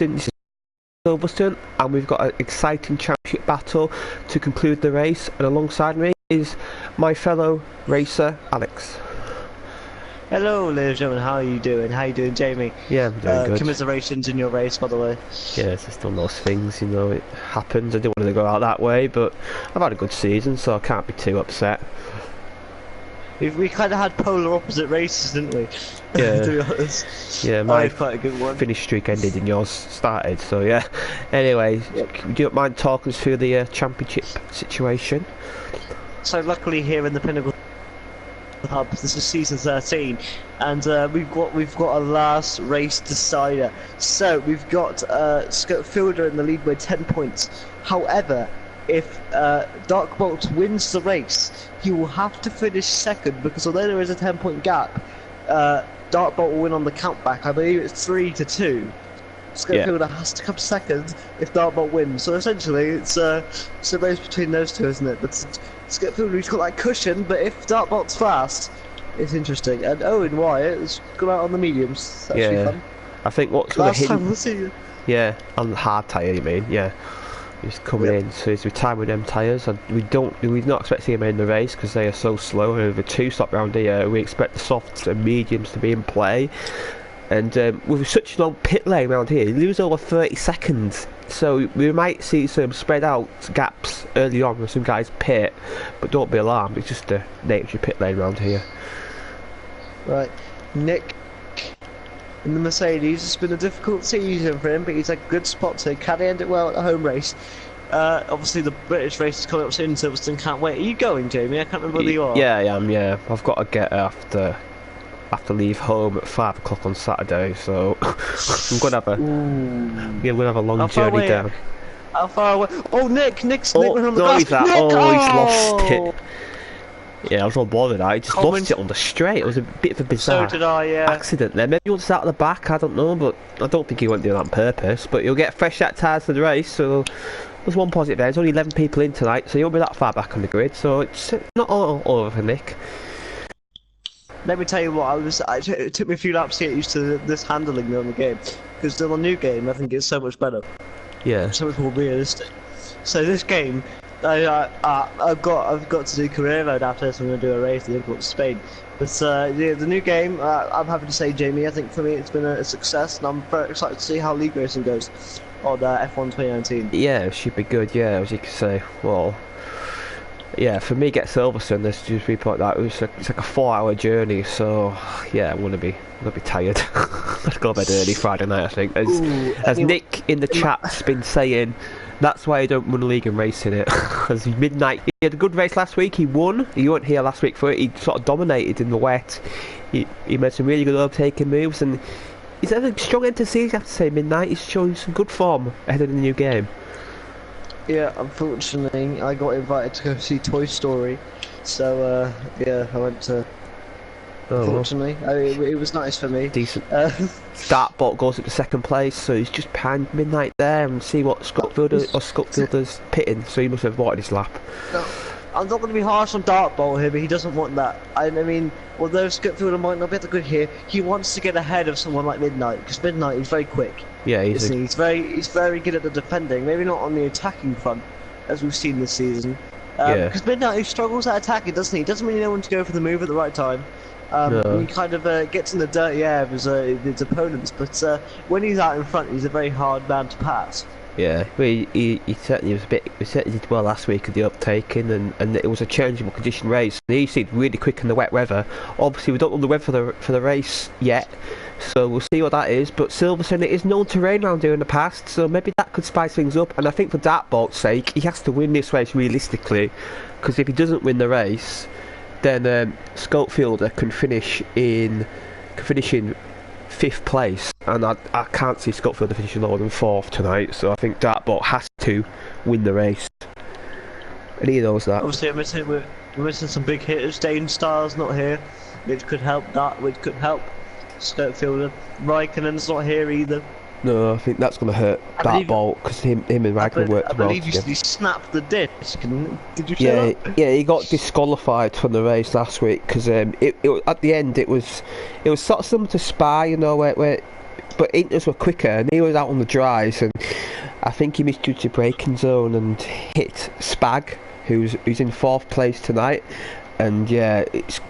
This is Silverstone, and we've got an exciting championship battle to conclude the race, and alongside me is my fellow racer Alex. Hello, ladies and gentlemen, how are you doing? How are you doing, Jamie? Yeah, I'm doing good. Commiserations in your race, by the way. Yeah, it's just one of those things, you know, it happens. I didn't want to go out that way, but I've had a good season, so I can't be too upset. We kind of had polar opposite races, didn't we? Yeah. To be honest. Yeah, my quite a good one. finish streak ended and yours started, so yeah. Anyway, do you mind talking us through the championship situation? So luckily here in the Pinnacle Hub, this is season 13, and we've got a last race decider. So we've got Scott Fielder in the lead with 10 points. However, if Darkbolt wins the race, he will have to finish second, because although there is a 10-point gap, Darkbolt will win on the countback. I believe it's 3-2. Scott Fielder has to come second if Darkbolt wins. So essentially, it's a race between those two, isn't it? But Scott Fielder, he's got that cushion, but if Darkbolt's fast, it's interesting. And Owen Wyatt has gone out on the mediums. That's actually fun. I think what's going to hit. We'll see. Yeah, on the hard tyre, you mean? Yeah. He's coming in, so he's retired with them tyres, and we're not expecting him in the race because they are so slow. Over 2-stop round here, we expect the softs and mediums to be in play. And with such a long pit lane around here, you lose over 30 seconds. So we might see some spread out gaps early on when some guys pit, but don't be alarmed, it's just the nature of pit lane around here. Right, Nick in the Mercedes. It's been a difficult season for him, but he's a good spot to can he end it well at the home race. Obviously the British race is coming up soon, Silverstone can't wait. Are you going, Jamie? I can't remember whether you are. Yeah, I am, yeah. I've got to get after leave home at 5 o'clock on Saturday, so I'm gonna have a long journey down. How far away? Oh, Nick's Nick on the he's lost it. Yeah, I was on board with that. He just lost it on the straight. It was a bit of a bizarre accident there. Maybe he wants out of the back, I don't know, but I don't think he won't do that on purpose. But he'll get fresh out tyres for the race, so there's one positive there. There's only 11 people in tonight, so he won't be that far back on the grid, so it's not all over for Nick. Let me tell you what, it took me a few laps to get used to this handling on the game, because in the new game I think it's so much better. Yeah. So much more realistic. So this game, I've got to do career mode after this. I'm going to do a race in Spain. But the new game, I'm happy to say, Jamie, I think for me it's been a success, and I'm very excited to see how league racing goes on F1 2019. Yeah, it should be good. Yeah, as you can say. Well, yeah, for me, get Silverstone, there's just people like that. It's like a 4-hour journey, so yeah, I'm gonna be tired. Let's go to bed early Friday night, I think. As Nick in the chat's been saying, that's why I don't run a league and race in it. Because midnight, he had a good race last week. He won. He weren't here last week for it. He sort of dominated in the wet. He made some really good overtaking moves, and he's had a strong end to season. I have to say, midnight. He's showing some good form ahead of the new game. Yeah, unfortunately, I got invited to go see Toy Story, so yeah, I went to. Unfortunately, it was nice for me. Decent. Dartbot goes up to second place, so he's just behind midnight there, and see what Scott Fielder's pitting. So he must have avoided his lap. No, I'm not going to be harsh on Dartbot here, but he doesn't want that. I mean, although Scott Fielder might not be that good here, he wants to get ahead of someone like Midnight, because Midnight is very quick. Yeah, he's very good at the defending. Maybe not on the attacking front, as we've seen this season. Because Midnight, he struggles at attacking, doesn't he? He doesn't really know when to go for the move at the right time. He kind of gets in the dirty air of his opponents, but when he's out in front, he's a very hard man to pass. Yeah, he certainly was he certainly did well last week at the uptaking, and it was a changeable condition race. He seemed really quick in the wet weather. Obviously, we don't know the weather for the race yet, so we'll see what that is. But Silverstone, it is known terrain around here in the past, so maybe that could spice things up. And I think for Dartbolt's sake, he has to win this race realistically, because if he doesn't win the race, then Scott Fielder can finish in 5th place, and I can't see Scott Fielder finishing lower than 4th tonight, so I think Dartbot has to win the race, and he knows that. Obviously we're missing some big hitters. Dane Starr's not here, which could help Scott Fielder. Raikkonen's not here either. No, I think that's going to hurt Dartbolt, because him and Raikkonen worked well together. I believe he snapped the disc. Did you say that? Yeah, he got disqualified from the race last week, because at the end it was sort of similar to Spa, you know, where but Inters were quicker, and he was out on the dries, and I think he misjudged the braking zone and hit Spag, who's in 4th place tonight. And yeah,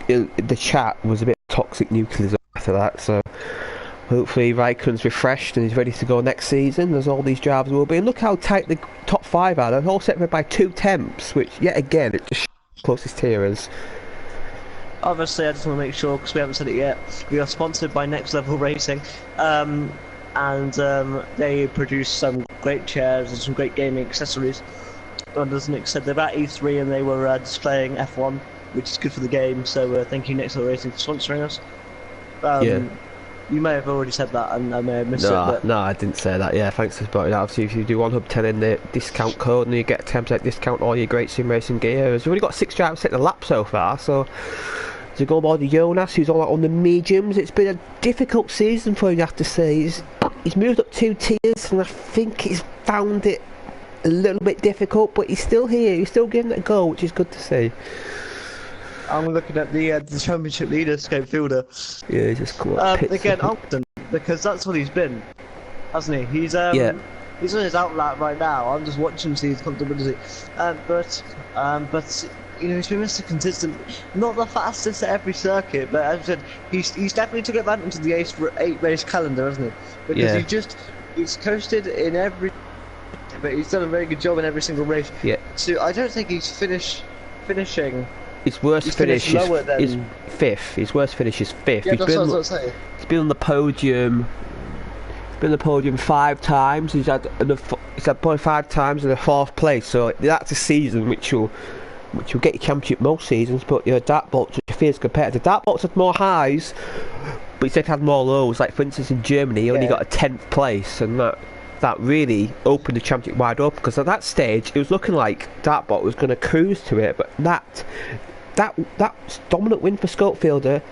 the chat was a bit toxic nuclear after that, so hopefully Raikkonen's refreshed and he's ready to go next season, as all these drivers will be. And look how tight the top 5 are. They're all separated by 2 tenths, which yet again it just closest tiers. Obviously, I just want to make sure, because we haven't said it yet, we are sponsored by Next Level Racing, and they produce some great chairs and some great gaming accessories. And as Nick said, they're at E3 and they were displaying F1, which is good for the game, so thank you Next Level Racing for sponsoring us. Yeah. You may have already said that and I may have missed it. But... No, I didn't say that. Yeah, thanks for spotting that. Obviously, if you do 1Hub10 in the discount code, and you get a 10% discount on all your great sim racing gear. We've only got 6 drivers setting the lap so far, so to go by the Jonas, who's all out on the mediums. It's been a difficult season for him, you have to say. He's moved up 2 tiers, and I think he's found it a little bit difficult, but he's still here. He's still giving it a go, which is good to see. I'm looking at the championship leader, Scope Fielder. Yeah, he's just come up. Again, Upton, because that's what he's been, hasn't he? He's he's on his outlap right now. I'm just watching to see his comfortability. But you know, he's been Mr. Consistent. Not the fastest at every circuit, but as I said, he's definitely took advantage of the 8 race calendar, hasn't he? Because he's coasted in every, but he's done a very good job in every single race. Yeah. So I don't think he's finishing. His worst finish is 5th. His worst finish is 5th. Yeah, that's what I was saying. He's been on the podium. He's been on the podium 5 times. He's had probably 5 times in the 4th place. So that's a season which will get you championship most seasons. But your Dartbox, which feels competitive. Dartbox had more highs, but he's had more lows. Like for instance, in Germany, he only got a 10th place, and that really opened the championship wide open, because at that stage it was looking like Dartbot was going to cruise to it, but that dominant win for Scopefielder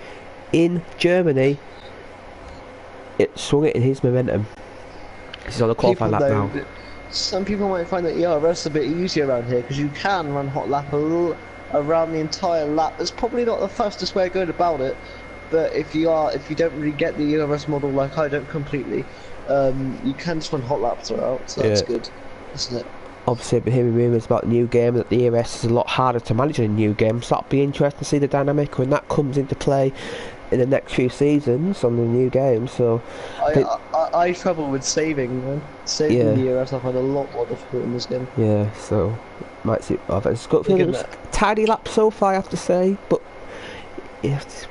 in Germany, it swung it in his momentum. He's on the qualifying lap now. Some people might find that ERS a bit easier around here, because you can run hot lap around the entire lap. It's probably not the fastest way of going about it, but if you don't really get the ERS model like I don't completely, you can just run hot laps throughout, so that's good, isn't it? Obviously, I've been hearing rumours about the new game that the ERS is a lot harder to manage in a new game, so that'll be interesting to see the dynamic when that comes into play in the next few seasons on the new game. So I struggle with saving the ERS. I find a lot more difficult in this game. Yeah, so might see. It's got a tidy lap so far, I have to say, but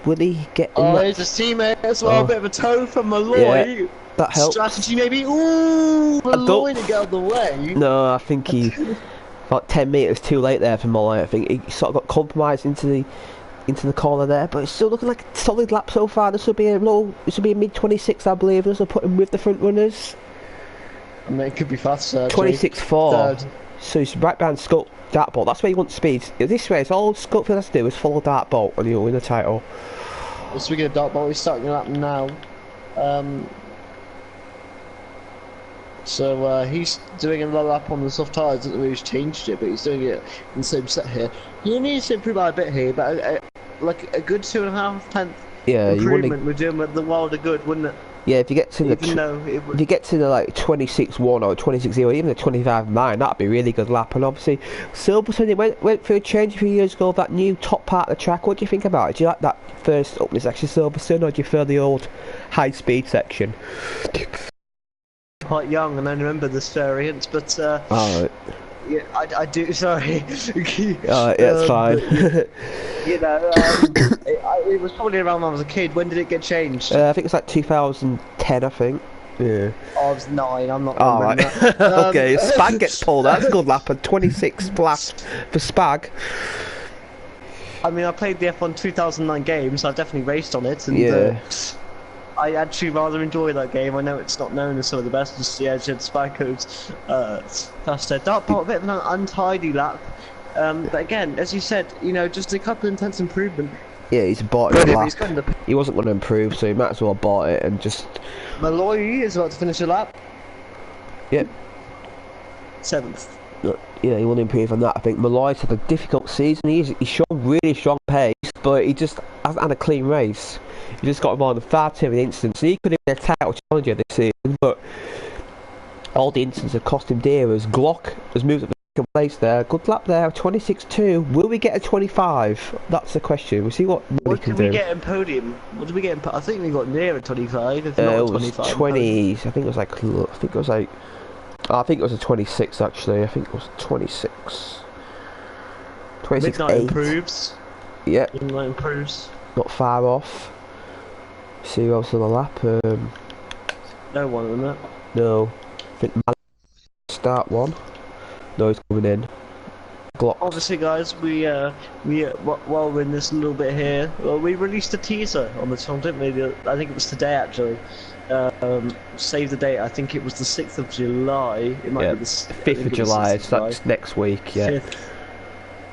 will he get in there's his teammate as well, a bit of a toe from Malloy. Yeah, that helps. Strategy maybe. Ooh, Malloy to get out of the way. No, I think he about 10 metres too late there for Malloy. I think he sort of got compromised into the corner there, but it's still looking like a solid lap so far. This will be a mid 26, I believe. This will put him with the front runners. I mean, it could be faster. 26.4. So he's right behind Dartbolt. That's where you want speed. This race, all Scopefield has to do is follow Dartbolt and he'll win the title. Well, speaking of Dartbolt, he's starting the lap now. So he's doing another lap on the soft tyres. I don't know if he's changed it, but he's doing it in the same set here. He needs to improve by a bit here, but like a good 2.5 tenth improvement would do him the world of good, wouldn't it? Yeah, if you get to the like 26.1 or 26.0, even the 25.9, that'd be a really good lap. And obviously, Silverstone went through a change a few years ago. That new top part of the track. What do you think about it? Do you like that first opening section, Silverstone, or do you prefer the old high speed section? Quite young and I remember this variant, but alright. Yeah, I do. Sorry. Yeah, it's fine. You know, it was probably around when I was a kid. When did it get changed? I think it's like 2010. I think. Yeah. I was 9. I'm not. All right. That. Okay, Spag gets pulled. That's a good lap. And 26 last for Spag. I mean, I played the F1 2009 game, so I've definitely raced on it. And, I actually rather enjoy that game. I know it's not known as some of the best, just had spy codes. Faster. Dartbolt, a bit of an untidy lap. But again, as you said, you know, just a couple of intense improvement. Yeah, he's bought it. He wasn't going to improve, so he might as well have bought it and just. Malloy is about to finish a lap. Yep. 7th. Yeah, he won't improve on that. I think Malloy's had a difficult season. He's shown really strong pace, but he just hasn't had a clean race. He just got more than 5 too many incidents. He could have been a title challenger this season, but all the incidents have cost him dear. As Glock has moved up the second place there. Good lap there, 26.2. Will we get a 25? That's the question. We'll see what What can did we do. get in podium? What did we get in I think we got near a 25, if It not a was 25. 20. I think it was like. I think it was a 26 actually. I think it was 26. 26. Midnight improves. Yeah. Midnight improves. Not far off. See who else on the lap. No one in that. No. I think Man start one. No, he's coming in. Glock. Obviously, guys, while we're in this little bit here, well, we released a teaser on the channel, didn't we? I think it was today, actually. Save the date. I think it was the 6th of July. It might be the 5th of July. So that's next week. Yeah. 5th.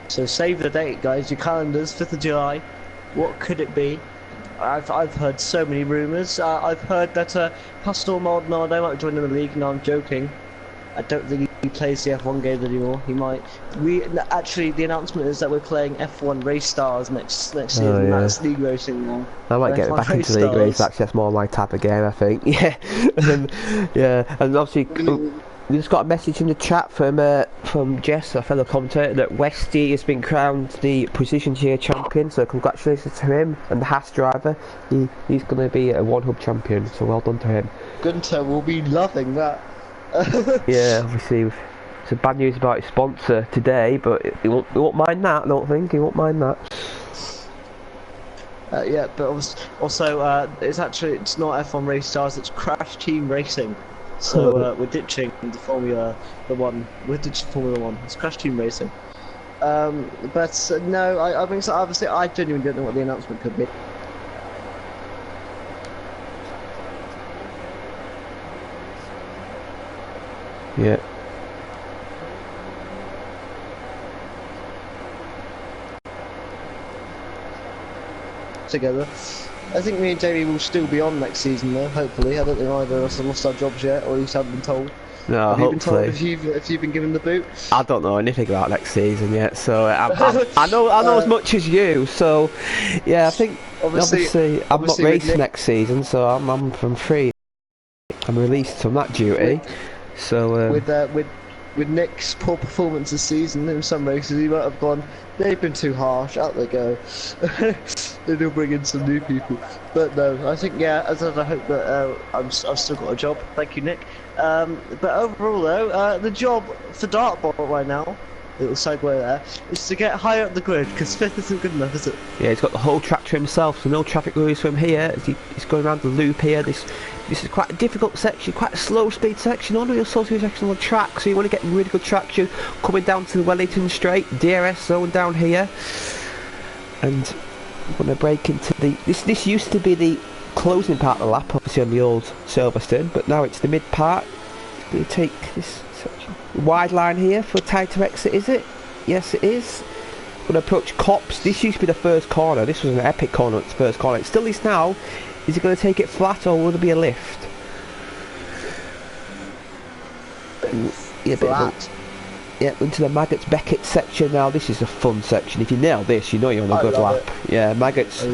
So save the date, guys. Your calendars. 5th of July. What could it be? I've heard so many rumours. I've heard that Pastor Maldonado might join in the league. No, I'm joking. I don't think he plays the F1 games anymore. He might. Actually, the announcement is that we're playing F1 Race Stars next season. Yeah. That's league racing now. I might get back into league race. Actually, that's more my type of game, I think. Yeah, and obviously we just got a message in the chat from Jess, a fellow commentator, that Westy has been crowned the Precision Tier champion. So congratulations to him and the Haas driver. He's going to be a one hub champion. So well done to him. Gunter will be loving that. Yeah, obviously. Some bad news about his sponsor today, but he won't mind that. I don't think he won't mind that. Yeah, but also it's not F1 Race Stars. It's Crash Team Racing. So we're ditching the Formula One. We're ditching Formula One. It's Crash Team Racing. But no, I think so. Obviously, I genuinely don't know what the announcement could be. Yeah. Together. I think me and Jamie will still be on next season though, hopefully. I don't think either of us have lost our jobs yet, or at least haven't been told. No, have hopefully. You been told if you've been given the boot? I don't know anything about next season yet, so I know as much as you. So yeah, I think obviously I'm not racing next season, so I'm free. I'm released from that duty. So with Nick's poor performance this season in some races, he might have gone, they've been too harsh, out they go. Then he'll bring in some new people. But no, I think, yeah, as I hope that I've still got a job. Thank you, Nick. But overall, though, the job for Dartball right now, little segue there, is to get higher up the grid, because 5th isn't good enough, is it? Yeah, he's got the whole track to himself, so no traffic worries from here. As he's going around the loop here. This is quite a difficult section, quite a slow speed section, only a slow speed section on the track, so you want to get really good traction coming down to the Wellington Straight, DRS zone down here. And I'm going to break into this used to be the closing part of the lap, obviously on the old Silverstone, but now it's the mid part. It's going to take this section. Wide line here for a tighter exit, is it? Yes, it is. Going to approach Cops. This used to be the first corner. This was an epic corner, its first corner. It still is now. Is it going to take it flat or will there be a lift? Yeah, flat. Yeah, into the Maggots Beckett section now. This is a fun section. If you nail this, you know you're on a good lap. Yeah, Maggots,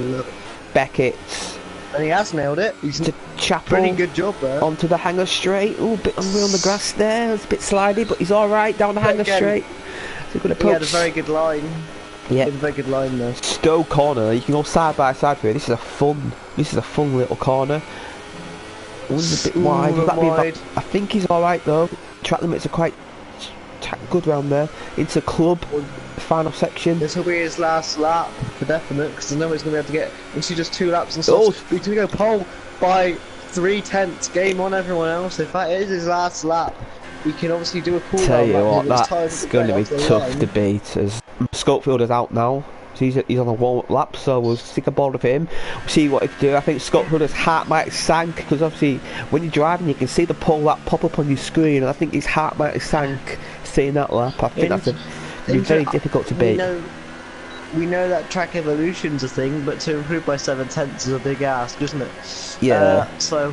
Beckett's. And he has nailed it. He's to Chapel. Pretty good job there. Onto the Hanger Straight. Oh, a bit unreal on the grass there. It's a bit slidey, but he's all right down the Hanger Straight. So good approach. He had a very good line. Yeah, a very good line there. Stowe corner. You can go side by side here. This is a fun little corner. One's a bit wide. Will that be about, I think he's all right though. Track limits are quite good round there. Into Club. Final section. This will be his last lap for definite, because I know he's going to be able to get. We see just 2 laps and stuff. He's going to go pole by 3/10. Game on everyone else. If that is his last lap, we can obviously do a cool. Tell you what, that's going to be tough to beat. As Schofield is out now, so he's on a warm-up lap, so we'll stick a ball with him. We'll see what he can do. I think Schofielder's heart might have sank, because obviously when you're driving, you can see the pole lap pop up on your screen, and I think his heart might have sank seeing that lap. I think that's very difficult to beat. We know that track evolution's a thing, but to improve by 7/10 is a big ask, isn't it? Yeah. So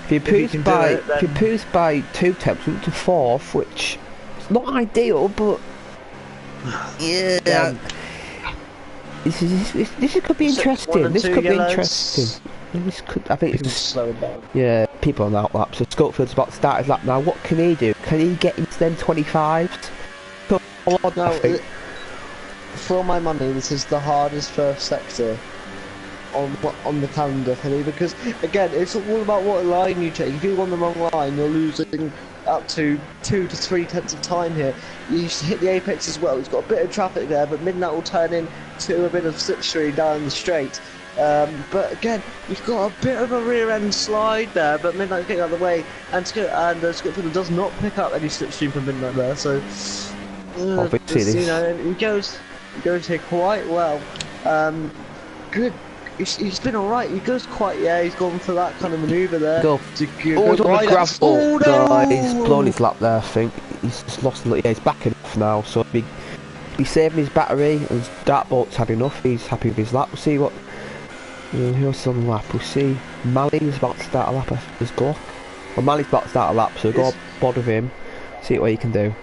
if he improves by 2/10 to 4th, which is not ideal, but yeah. This could be interesting. This could be interesting. This could, I think it's slowing down. Yeah, people on that lap. So Scotfield's about to start his lap now. What can he do? Can he get into them 25s? No, for my money, this is the hardest first sector on the calendar for me, because again, it's all about what line you take. If you go on the wrong line, you're losing up to 2 to 3 tenths of time here. You hit the apex as well. It's got a bit of traffic there, but Midnight will turn into a bit of slipstream down the straight. But again, you've got a bit of a rear end slide there, but Midnight's getting out of the way, and Scotland does not pick up any slipstream from Midnight there. So obviously, you know, he goes here quite well. Good. He's been alright. He goes quite, he's gone for that kind of manoeuvre there. Go. Oh, he's on the gravel. No! He's blown his lap there, I think. He's just lost a little. Yeah, he's backing off now, so he'll be saving his battery, and Dartbolt's had enough. He's happy with his lap. We'll see what. Who else is on the lap? We'll see. Mali's about to start a lap as Glock. Well, Mali's about to start a lap, so we'll go bod with him, see what he can do.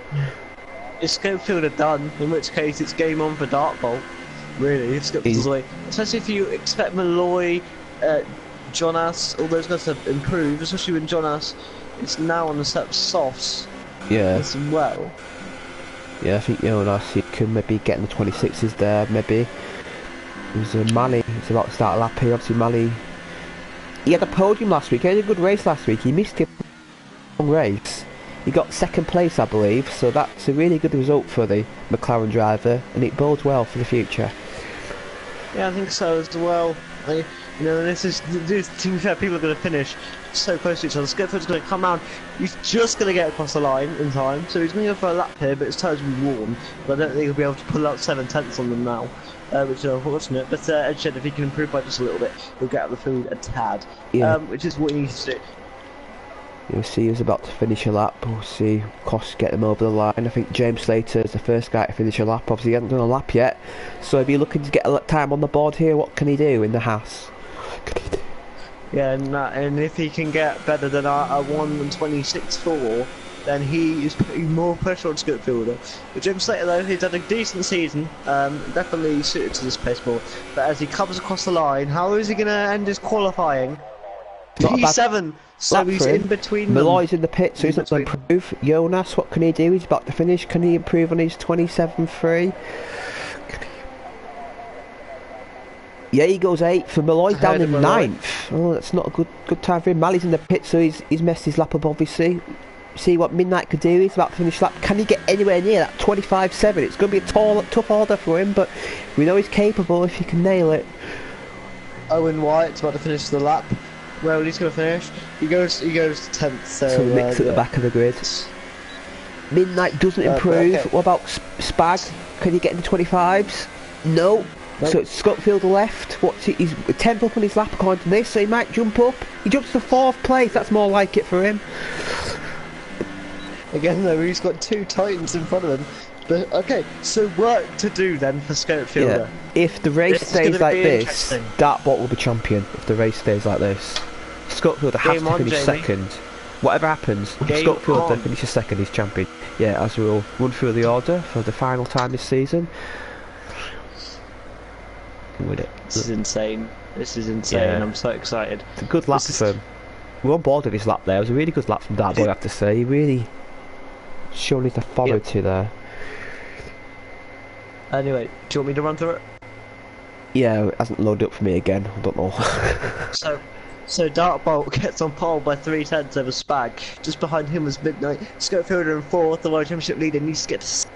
Is Scopefielder done? In which case, it's game on for Dartbolt. Really, if Scopefielder's away. Especially if you expect Malloy, Jonas, all those guys to improve, especially when Jonas is now on the set of softs. Yeah. As well. Yeah, I think Jonas, he can maybe get in the 26s there, maybe. There's Mali, he's about to start a lap here. Obviously, Mali, he had a podium last week. He had a good race last week. He missed a long race. He got second place, I believe, so that's a really good result for the McLaren driver, and it bodes well for the future. Yeah, I think so as well. You know, this is, to be fair, people are going to finish so close to each other. Skipford's going to come out. He's just going to get across the line in time, so he's going to go for a lap here, but his tyres will be warm. But I don't think he'll be able to pull out 7 tenths on them now, which is unfortunate. But Ed said if he can improve by just a little bit, he'll get out of the field a tad, which is what he needs to do. You'll see who's about to finish a lap. We'll see Koss get them over the line. I think James Slater is the first guy to finish a lap. Obviously, he hasn't done a lap yet. So if you're looking to get a time on the board here, what can he do in the Haas? Yeah, and if he can get better than a 1:26.4, then he is putting more pressure on Scopefielder. But James Slater, though, he's had a decent season, definitely suited to this pace more. But as he comes across the line, how is he going to end his qualifying? P7, so he's in between them. Malloy's in the pit, so he's not going to improve. Jonas, what can he do? He's about to finish. Can he improve on his 27.3? Yeah, he goes 8th for Malloy's down in 9th. Oh, that's not a good time for him. Mali's in the pit, so he's messed his lap up, obviously. See what Midnight could do. He's about to finish lap. Can he get anywhere near that 25.7? It's going to be a tough order for him, but we know he's capable if he can nail it. Owen Wyatt's about to finish the lap. Well, he's going to finish. He goes to 10th. So mix at the back of the grid. Midnight doesn't improve. Okay. What about Spag? Can he get into 25s? No. Nope. So it's Scotfield left. He's 10th up on his lap according to this, so he might jump up. He jumps to 4th place. That's more like it for him. Again, though, he's got 2 Titans in front of him. But okay, so work to do then for Scopefielder. Yeah. If the race stays like this, Dartbot will be champion. If the race stays like this, Scopefielder has to finish second. Whatever happens, Scopefielder finishes second, he's champion. Yeah, as we'll run through the order for the final time this season. With it. This is insane. This is insane. Yeah. I'm so excited. It's a good lap for him. We're on board with his lap there. It was a really good lap from Dartboy, I have to say. He really showed his authority there. Anyway, do you want me to run through it? Yeah, it hasn't loaded up for me again. I don't know. So Dartbolt gets on pole by 3 tenths over Spag. Just behind him was Midnight. Scopefielder in 4th, the World Championship leader needs to get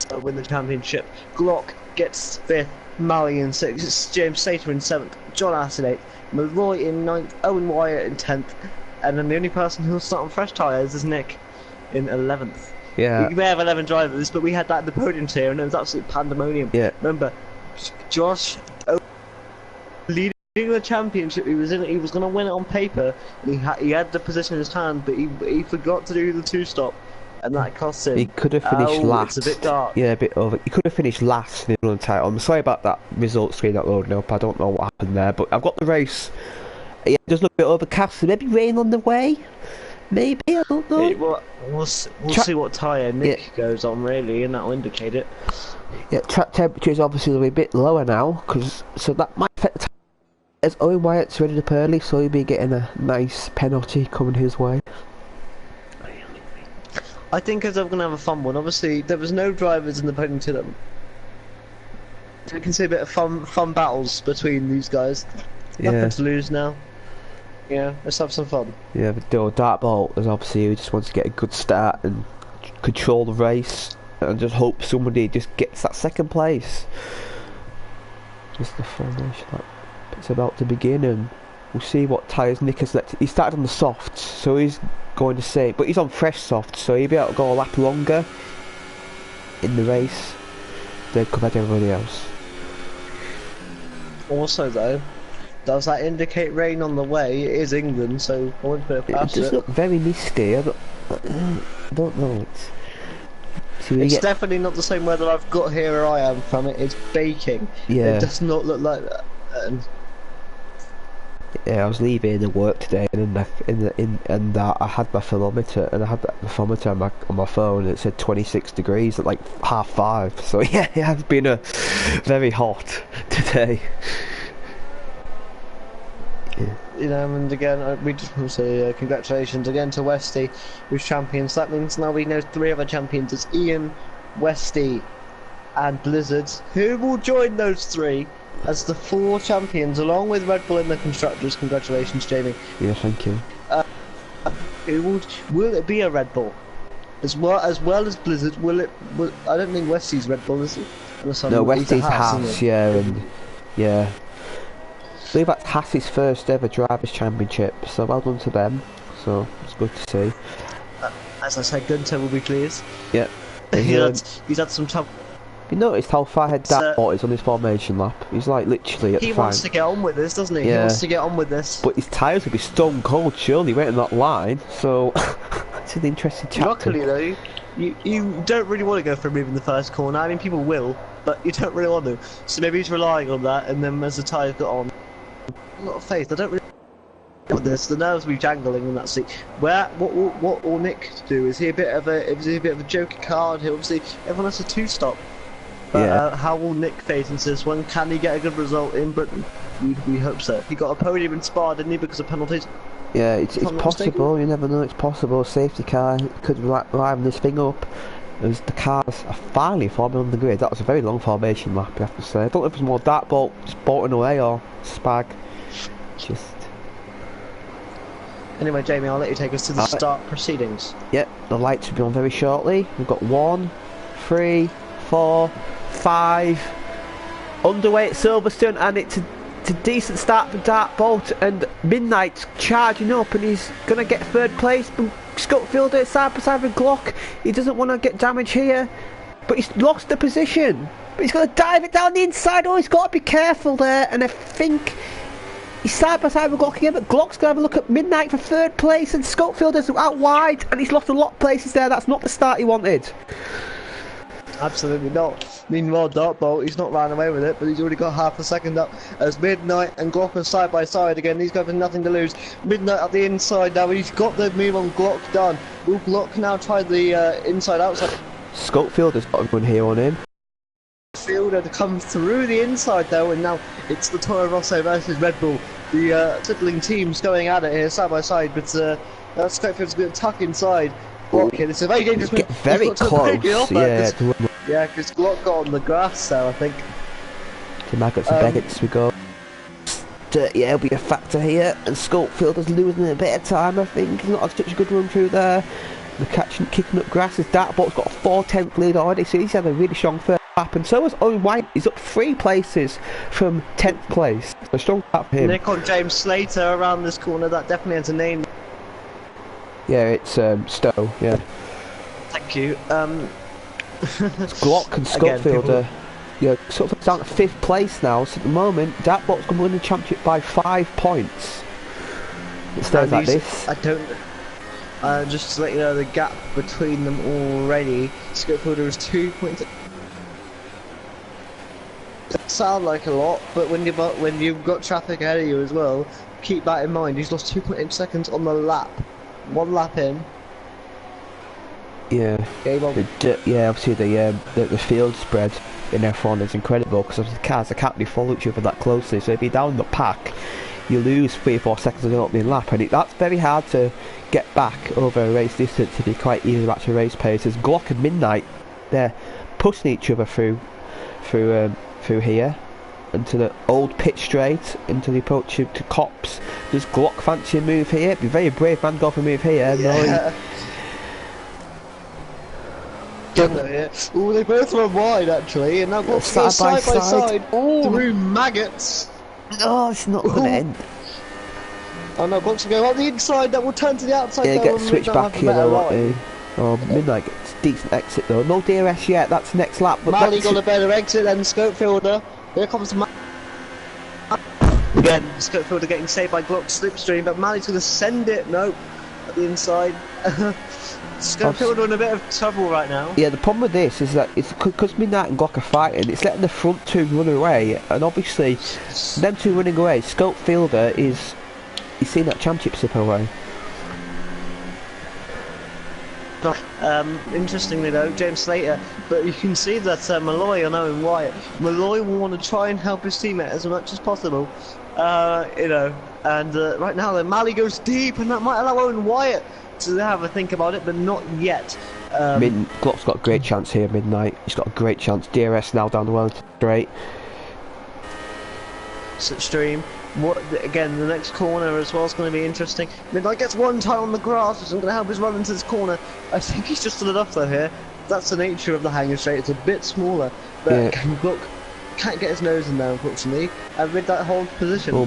to win the championship. Glock gets 5th, Mali in 6th, it's James Slater in 7th, John Ass in 8th, Malloy in 9th, Owen Wyatt in 10th, and then the only person who'll start on fresh tyres is Nick in 11th. Yeah. We may have 11 drivers, but we had that in the Podium Tier, and it was absolute pandemonium. Yeah. Remember, Josh leading the championship, he was going to win it on paper. He had the position in his hand, but he forgot to do the 2-stop, and that cost him. He could have finished last. It's a bit dark. Yeah, a bit over. He could have finished last in the England title. I'm sorry about that result screen not loading up. I don't know what happened there, but I've got the race. Yeah, it does look a bit overcast. So maybe rain on the way. Maybe, I don't know. We'll see what tyre Nick goes on, really, and that will indicate it. Yeah, track temperature is obviously a bit lower now, so that might affect the time. As Owen Wyatt's running up early, so he'll be getting a nice penalty coming his way. I think as I'm going to have a fun one. Obviously, there was no drivers in the podium to them. We can see a bit of fun battles between these guys. Nothing to lose now. Yeah, let's have some fun. Yeah, but Dartbolt is obviously who just wants to get a good start and control the race and just hope somebody just gets that second place. Just the formation that it's about to begin, and we'll see what tyres Nick has let. He started on the softs, so he's going to say, but he's on fresh softs, so he'll be able to go a lap longer in the race than compared to everybody else. Also, though, does that indicate rain on the way? It is England, so I wouldn't put it past it. It does look very misty. I don't know. It's definitely not the same weather I've got here where I am from. It's baking. Yeah. It does not look like that. Yeah, I was leaving the work today, and I had my thermometer, and I had that thermometer on my phone, and it said 26 degrees at like 5:30. So yeah, it has been a very hot today. Yeah. You know, and again, we just want to say congratulations again to Westy, who's champions. That means now we know 3 other champions. It's Ian, Westy, and Blizzards, who will join those 3 as the 4 champions, along with Red Bull in the constructors. Congratulations, Jamie. Yeah, thank you. Will it be a Red Bull as well as Blizzard? I don't think Westy's Red Bull, is it? No, Westy's Haas, yeah, and yeah. I believe that's Haas's first ever Drivers' Championship, so well done to them. So it's good to see. As I said, Gunter will be pleased. Yeah. He's had some trouble. You noticed how far ahead Dartbolt is on his formation lap? He's like literally at the front. He wants to get on with this, doesn't he? Yeah. He wants to get on with this. But his tyres will be stone cold, surely, waiting that line. So it's an interesting chapter. Luckily, though, you don't really want to go for a move in the first corner. I mean, people will, but you don't really want to. So maybe he's relying on that, and then as the tyres got on, a lot of faith. I don't really want this. The nerves will be jangling in that seat. What will Nick do? Is he a bit of a joker card? He obviously everyone has a 2-stop. But how will Nick face into this one? Can he get a good result in Britain? We hope so. He got a podium in Spa, didn't he, because of penalties? Yeah, it's possible. You never know. It's possible. A safety car could liven this thing up. As the cars are finally forming on the grid. That was a very long formation lap, you have to say. I don't know if it was more Dartbolt just bolting away or Spag. Just. Anyway, Jamie, I'll let you take us to the start proceedings. Yep, the lights will be on very shortly. We've got 1, 3, 4, 5 underway at Silverstone, and it's a decent start for Dartbolt, and Midnight's charging up, and he's gonna get 3rd place. But Scottfielder side by side with Glock. He doesn't want to get damage here, but he's lost the position. But he's gonna dive it down the inside. Oh, he's got to be careful there, and I think he's side by side with Glock again, but Glock's gonna have a look at Midnight for 3rd place, and Scottfielder's out wide, and he's lost a lot of places there. That's not the start he wanted. Absolutely not. Meanwhile, Dartbolt, he's not ran away with it, but he's already got half a second up as Midnight and Glock are side by side again. These guys have nothing to lose. Midnight at the inside now, he's got the move on Glock done. Will Glock now try the inside outside? Scottfielder's got a run here on him. Fielder to come through the inside though, and now it's the Toro Rosso versus Red Bull. The sibling teams going at it here side by side, but Scottfield's going to tuck inside. Glock here, it's a very dangerous move. Very close, yeah. Yeah, because Glock got on the grass there, I think. To Maggots and Beggots we go. Yeah, it'll be a factor here, and Scottfielder's losing a bit of time, I think. He's not had such a good run through there. The kicking up grass. His Dartbolt's got a 4/10 lead already, so he's had a really strong first lap, and so has Owen White. He's up 3 places from 10th place. So a strong lap for him. Nick on James Slater around this corner, that definitely has a name. Yeah, it's Stowe, yeah. Thank you. It's Glock and Scottfielder. Yeah, sort of down to 5th place now, so at the moment, Dartbolt's going to win the championship by 5 points. It stays like this. I don't... just to let you know, the gap between them already, Scottfielder is 2 points. Doesn't sound like a lot, but when you've got traffic ahead of you as well, keep that in mind. He's lost 2.8 seconds on the lap. 1 lap in. Yeah. Game on. Yeah, obviously the field spread in F1 is incredible because obviously the cars, they can't really follow each other that closely. So if you're down the pack, you lose 3 or 4 seconds on the opening lap, and that's very hard to get back over a race distance if you're quite easy to match a race pace. As Glock and Midnight, they're pushing each other through here into the old pit straight, into the approach to Cops. Does Glock fancy a move here? Be very brave man, go for a move here. Yeah. Oh, they both run wide actually, and now Glock's go side by side through maggots. Oh, it's not going to end. Oh no, Glock's will go on the inside, that will turn to the outside. Yeah, get switched back here though. Oh, Midnight gets a decent exit though. No DRS yet, that's the next lap. But Mally got a better exit than Scopefielder. Here comes again, Scopefielder getting saved by Glock's slipstream, but Malley's going to send it. Nope, at the inside. Scopefielder in a bit of trouble right now. Yeah, the problem with this is that it's because Midnight and Glock are fighting, it's letting the front two run away, and obviously, them two running away, Scopefielder is... He's seen that championship slip away. Interestingly though, James Slater, but you can see that Malloy and Owen Wyatt, Malloy will want to try and help his teammate as much as possible, you know, and right now then Malley goes deep, and that might allow Owen Wyatt to have a think about it, but not yet. Glock's got a great chance here, Midnight. He's got a great chance. DRS now down the Wellington straight. Slipstream. Again, the next corner as well is going to be interesting. Midnight gets one tie on the grass, which is going to help his run into this corner. I think he's just done enough though here. That's the nature of the hanging straight. It's a bit smaller, but yeah. Glock can't get his nose in there, unfortunately. And with that hold position. Well,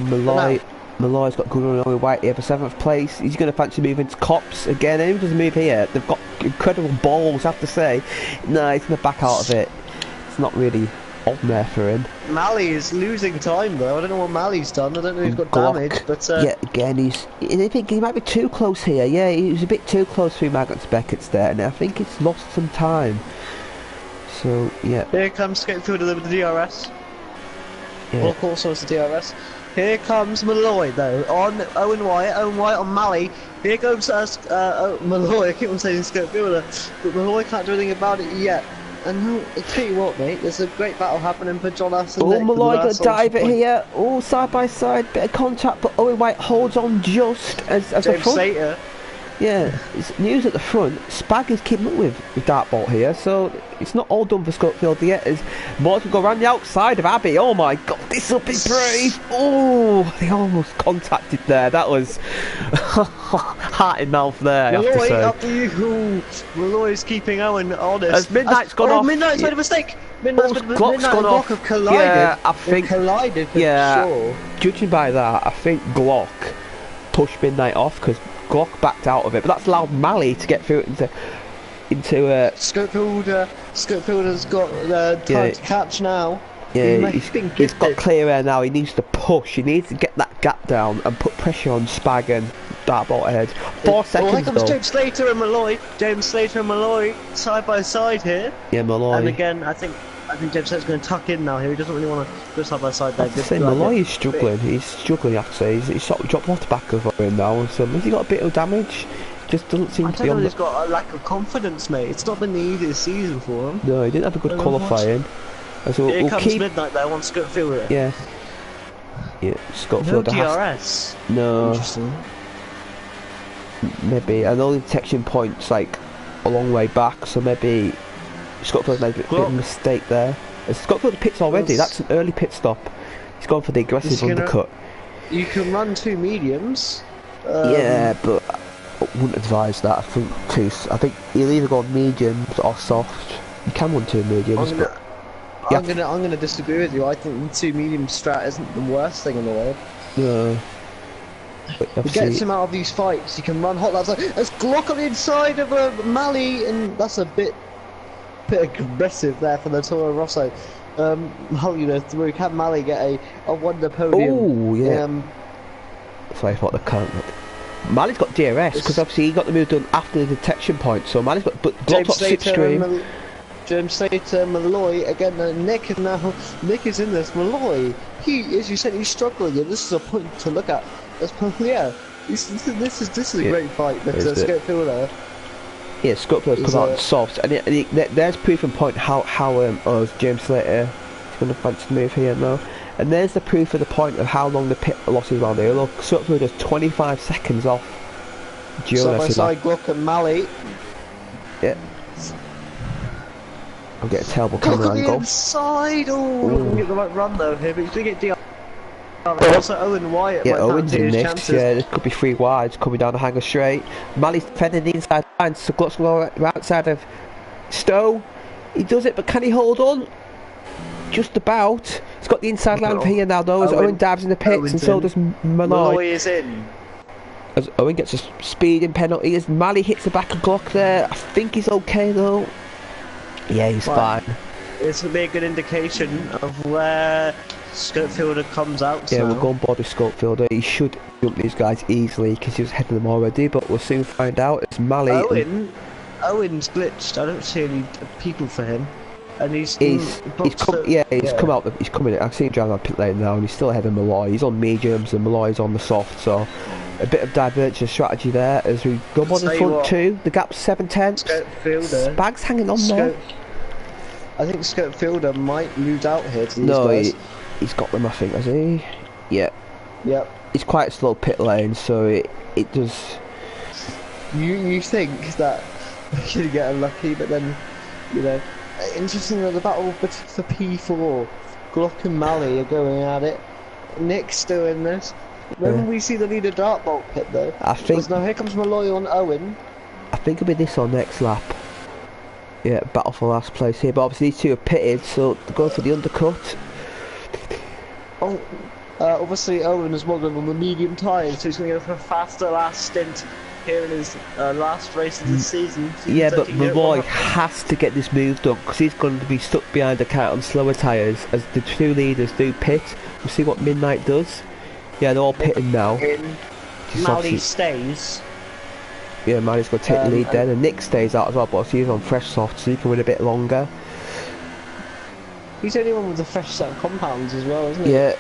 Malloy's got good on White here for 7th place. He's going to fancy moving to Cops again. Anyone doesn't move here, they've got incredible balls, I have to say. No, he's going to back out of it. It's not really on there for him. Malley is losing time though. I don't know what Malley's done. I don't know if he's got damage, but yeah, again I think he might be too close here. Yeah, he was a bit too close through Maggots Beckett's there, and I think it's lost some time. So yeah. Here comes Scopefielder with the DRS. Yeah. Well, of course, also the DRS. Here comes Malloy though on Owen Wyatt. Owen Wyatt on Malley. Here goes Malloy. I keep on saying Scopefielder, but Malloy can't do anything about it yet. And no, I tell you what, mate, there's a great battle happening for John Aston. Oh, Malloy got to dive it here. Oh, side by side, bit of contact, but Owen White holds on just as James the front. Slater. Yeah, it's news at the front. Spag is keeping up with Dartbolt here, so it's not all done for Scopefield yet. As Morton will go around the outside of Abbey. Oh my God, this will be brave. Oh, they almost contacted there. That was heart in mouth there. Malloy up to you. Malloy's keeping Owen honest. As Midnight's gone off. Midnight's made a mistake. Midnight's gone off. Have collided. Yeah, I think collided for sure. Judging by that, I think Glock pushed Midnight off because Glock backed out of it, but that's allowed Malley to get through into Scopefielder's got time to catch now. Yeah, he's got clear air now. He needs to push. He needs to get that gap down and put pressure on Spag and Dartbolt ahead. 4 seconds here comes James Slater and Malloy. James Slater and Malloy side by side here. Yeah, Malloy. And again, I think James Slater's going to tuck in now here. He doesn't really want to go side by side there. Malloy is struggling. He's struggling, I have to say. He's sort of dropped off the back of him now. So has he got a bit of damage? Just doesn't seem to be on. He's got a lack of confidence, mate. It's not been the easiest season for him. No, he didn't have a good qualifying. So here comes Midnight there, on Scopefielder. Yeah. Yeah, Scopefielder. No DRS. No. Interesting. Maybe. I know the detection point's like a long way back, so maybe Scopefielder made a bit of a mistake there. Scopefielder pits already. That's an early pit stop. He's gone for the aggressive undercut. You can run 2 mediums. Yeah, but I wouldn't advise that. I think he'll either go mediums or soft. You can run 2 mediums, I'm gonna disagree with you. I think the 2 medium strat isn't the worst thing in the world. No. It gets him out of these fights. He can run hot laps. There's Glock on the inside of Malley, and that's a bit aggressive there for the Toro Rosso. Through. Can Malley get a wonder podium? Oh yeah. Sorry, I thought the current. Malley's got DRS because obviously he got the move done after the detection point. So Malley's got Glock's got slipstream. James Slater, Malloy again. Nick is in this. Malloy, as you said, he's struggling, and this is a point to look at. Yeah, this is a great fight. But Scopefielder. Yeah, Scotland's come out soft, and there's proof and point how James Slater is going to fancy to move here now, and there's the proof of the point of how long the pit losses around here. Look, Scotland is 25 seconds off. Side by side, Gluck and Mally. Yeah. I'll get a terrible camera Look angle. on the inside. Oh, not going to get the right run though here, but he's going to get DR. Also, Owen Wyatt. Yeah, might Owen's fancy in his next. chances. Yeah, there could be 3 wides coming down the hanger straight. Malley's defending the inside line, so Gluck's going right outside of Stowe. He does it, but can he hold on? Just about. He's got the inside line for here now, though, as Owen dives in the pits, Owen's and so in. does Malloy. Malloy is in. As Owen gets a speeding penalty, as Malley hits the back of Gluck there. I think he's okay, though. Yeah, he's fine. It's going to be a good indication of where Schofielder comes out. Yeah, we'll go on board with Schofielder. He should jump these guys easily because he was ahead of them already, but we'll soon find out. It's Malley. Owen's glitched. I don't see any people for him, and he's come out. He's coming. I've seen him driving on pit lane now, and he's still ahead of Malloy. He's on mediums, and Malloy's on the soft. So a bit of divergent strategy there as we go on the front two. The gap's 7/10. Spag's hanging on there. I think Schofielder might lose out here to these guys. He's got them, I think, has he? Yeah. Yep. It's quite a slow pit lane, so it does. You think that you're gonna get unlucky, but then, you know, interesting that the battle for P4, Gluck and Malley are going at it. Nick's doing this. When will we see the leader dartbolt pit though? I think. Now here comes Malloy on Owen. I think it'll be this on next lap. Yeah, battle for last place here, but obviously these two are pitted, so they're going for the undercut. Oh, obviously Owen is modelling on the medium tyres, so he's going to go for a faster last stint here in his last race of the season. Yeah, but Malloy has to get this move done because he's going to be stuck behind the car on slower tyres as the two leaders do pit. We'll see what Midnight does. Yeah, they're all pitting now. Malley stays. Yeah, Malley's going to take the lead then, and Nick stays out as well, but he's on fresh soft, so he can win a bit longer. He's the only one with a fresh set of compounds as well, isn't he? Yeah,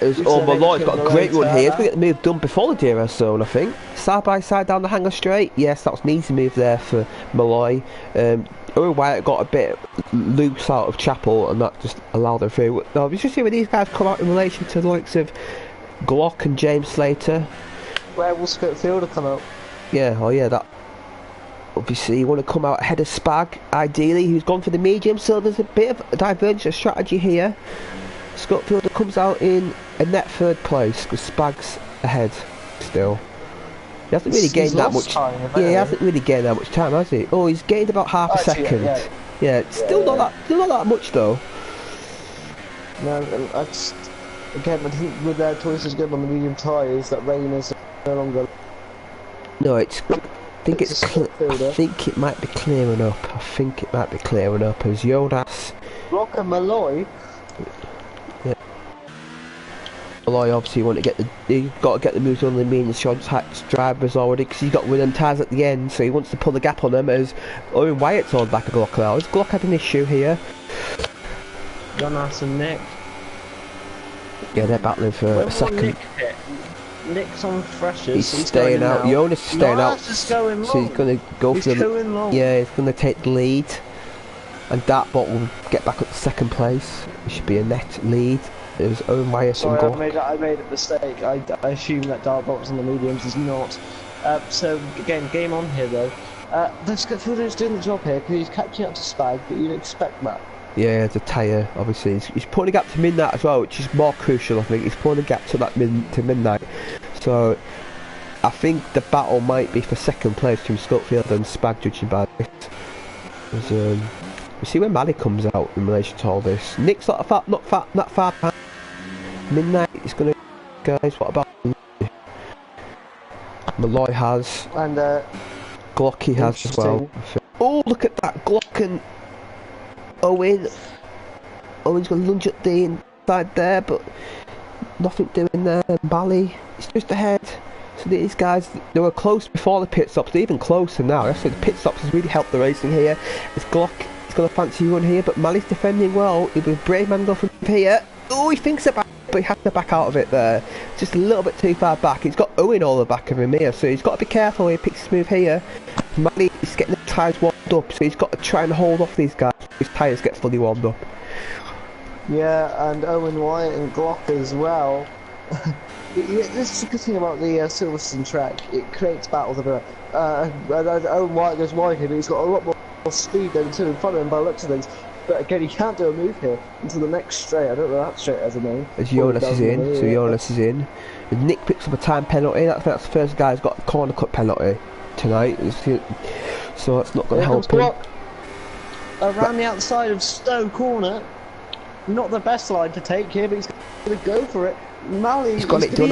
Malloy's got a great run here. He's going to get the move done before the DRS zone, I think. Side by side down the hanger straight. Yes, that was an easy move there for Malloy. Owen Wyatt got a bit loose out of Chapel, and that just allowed them through. Now, we should see where these guys come out in relation to the likes of Glock and James Slater. Where will Schofielder come out? Yeah, that. Obviously, you want to come out ahead of Spag, ideally, who's gone for the medium, so there's a bit of a divergent strategy here. Schofielder comes out in a net third place, because Spag's ahead still. He hasn't really gained that much time. Yeah, he hasn't really gained that much time, has he? Oh, he's gained about half a second. Yeah, still not that much though. No, I just, again, I think with their choices going on the medium tyres, that rain is no longer. No, I think it might be clearing up. As Jonas. Block and Malloy. Yeah. Malloy obviously you've got to get the moves on the medium drivers already because he's got with them tyres at the end, so he wants to pull the gap on them as Owen Wyatt's on the back of Glock now. Has Glock had an issue here? Jonas and Nick. Yeah, they're battling for a second. Nick's on freshers. He's staying out. Jonas is staying out. So he's going to go for the. Yeah, he's going to take the lead, and Dartbot will get back up to second place. It should be a net lead. It was Owen Wyatt and Glock. I made a mistake. I assume that Dartbot was on the mediums. Is not. So again, game on here though. The Schofielder's doing the job here because he's catching up to Spag, but you'd expect that. Yeah, the tyre, obviously. He's pulling a gap to Midnight as well, which is more crucial, I think. He's pulling a gap to that Midnight. So, I think the battle might be for second place between Schofielder and Spag, judging by this. We'll see when Malley comes out in relation to all this. Nick's not far behind. Midnight is going to... Guys, what about... Malloy has. And, Glocky has as well. Oh, look at that! Glock and... Owen's going to lunge at the inside there, but nothing doing there. Malley is just ahead. So these guys, they were close before the pit stops. They're even closer now. Actually, the pit stops has really helped the racing here. As Glock is going to fancy one here, but Malley's defending well. He'll be a brave man go from here. Oh, he thinks about it, but he has to back out of it there. Just a little bit too far back. He's got Owen all the back of him here, so he's got to be careful when he picks his move here. Malley is getting the tyres warmed warmed up, so he's got to try and hold off these guys. His tyres get fully warmed up. Yeah, and Owen Wyatt and Glock as well. This is the good thing about the Silverstone track. It creates battles of it. Owen Wyatt goes wide here, but he's got a lot more speed than the two in front of him by the looks of things. But again, he can't do a move here until the next straight. I don't know that straight has a name. As Jonas is in, so Jonas is in. And Nick picks up a time penalty. That's the first guy who's got a corner cut penalty tonight. So that's not going to help him. Around the outside of Stowe corner. Not the best line to take here, but he's going to go for it. Malley's going to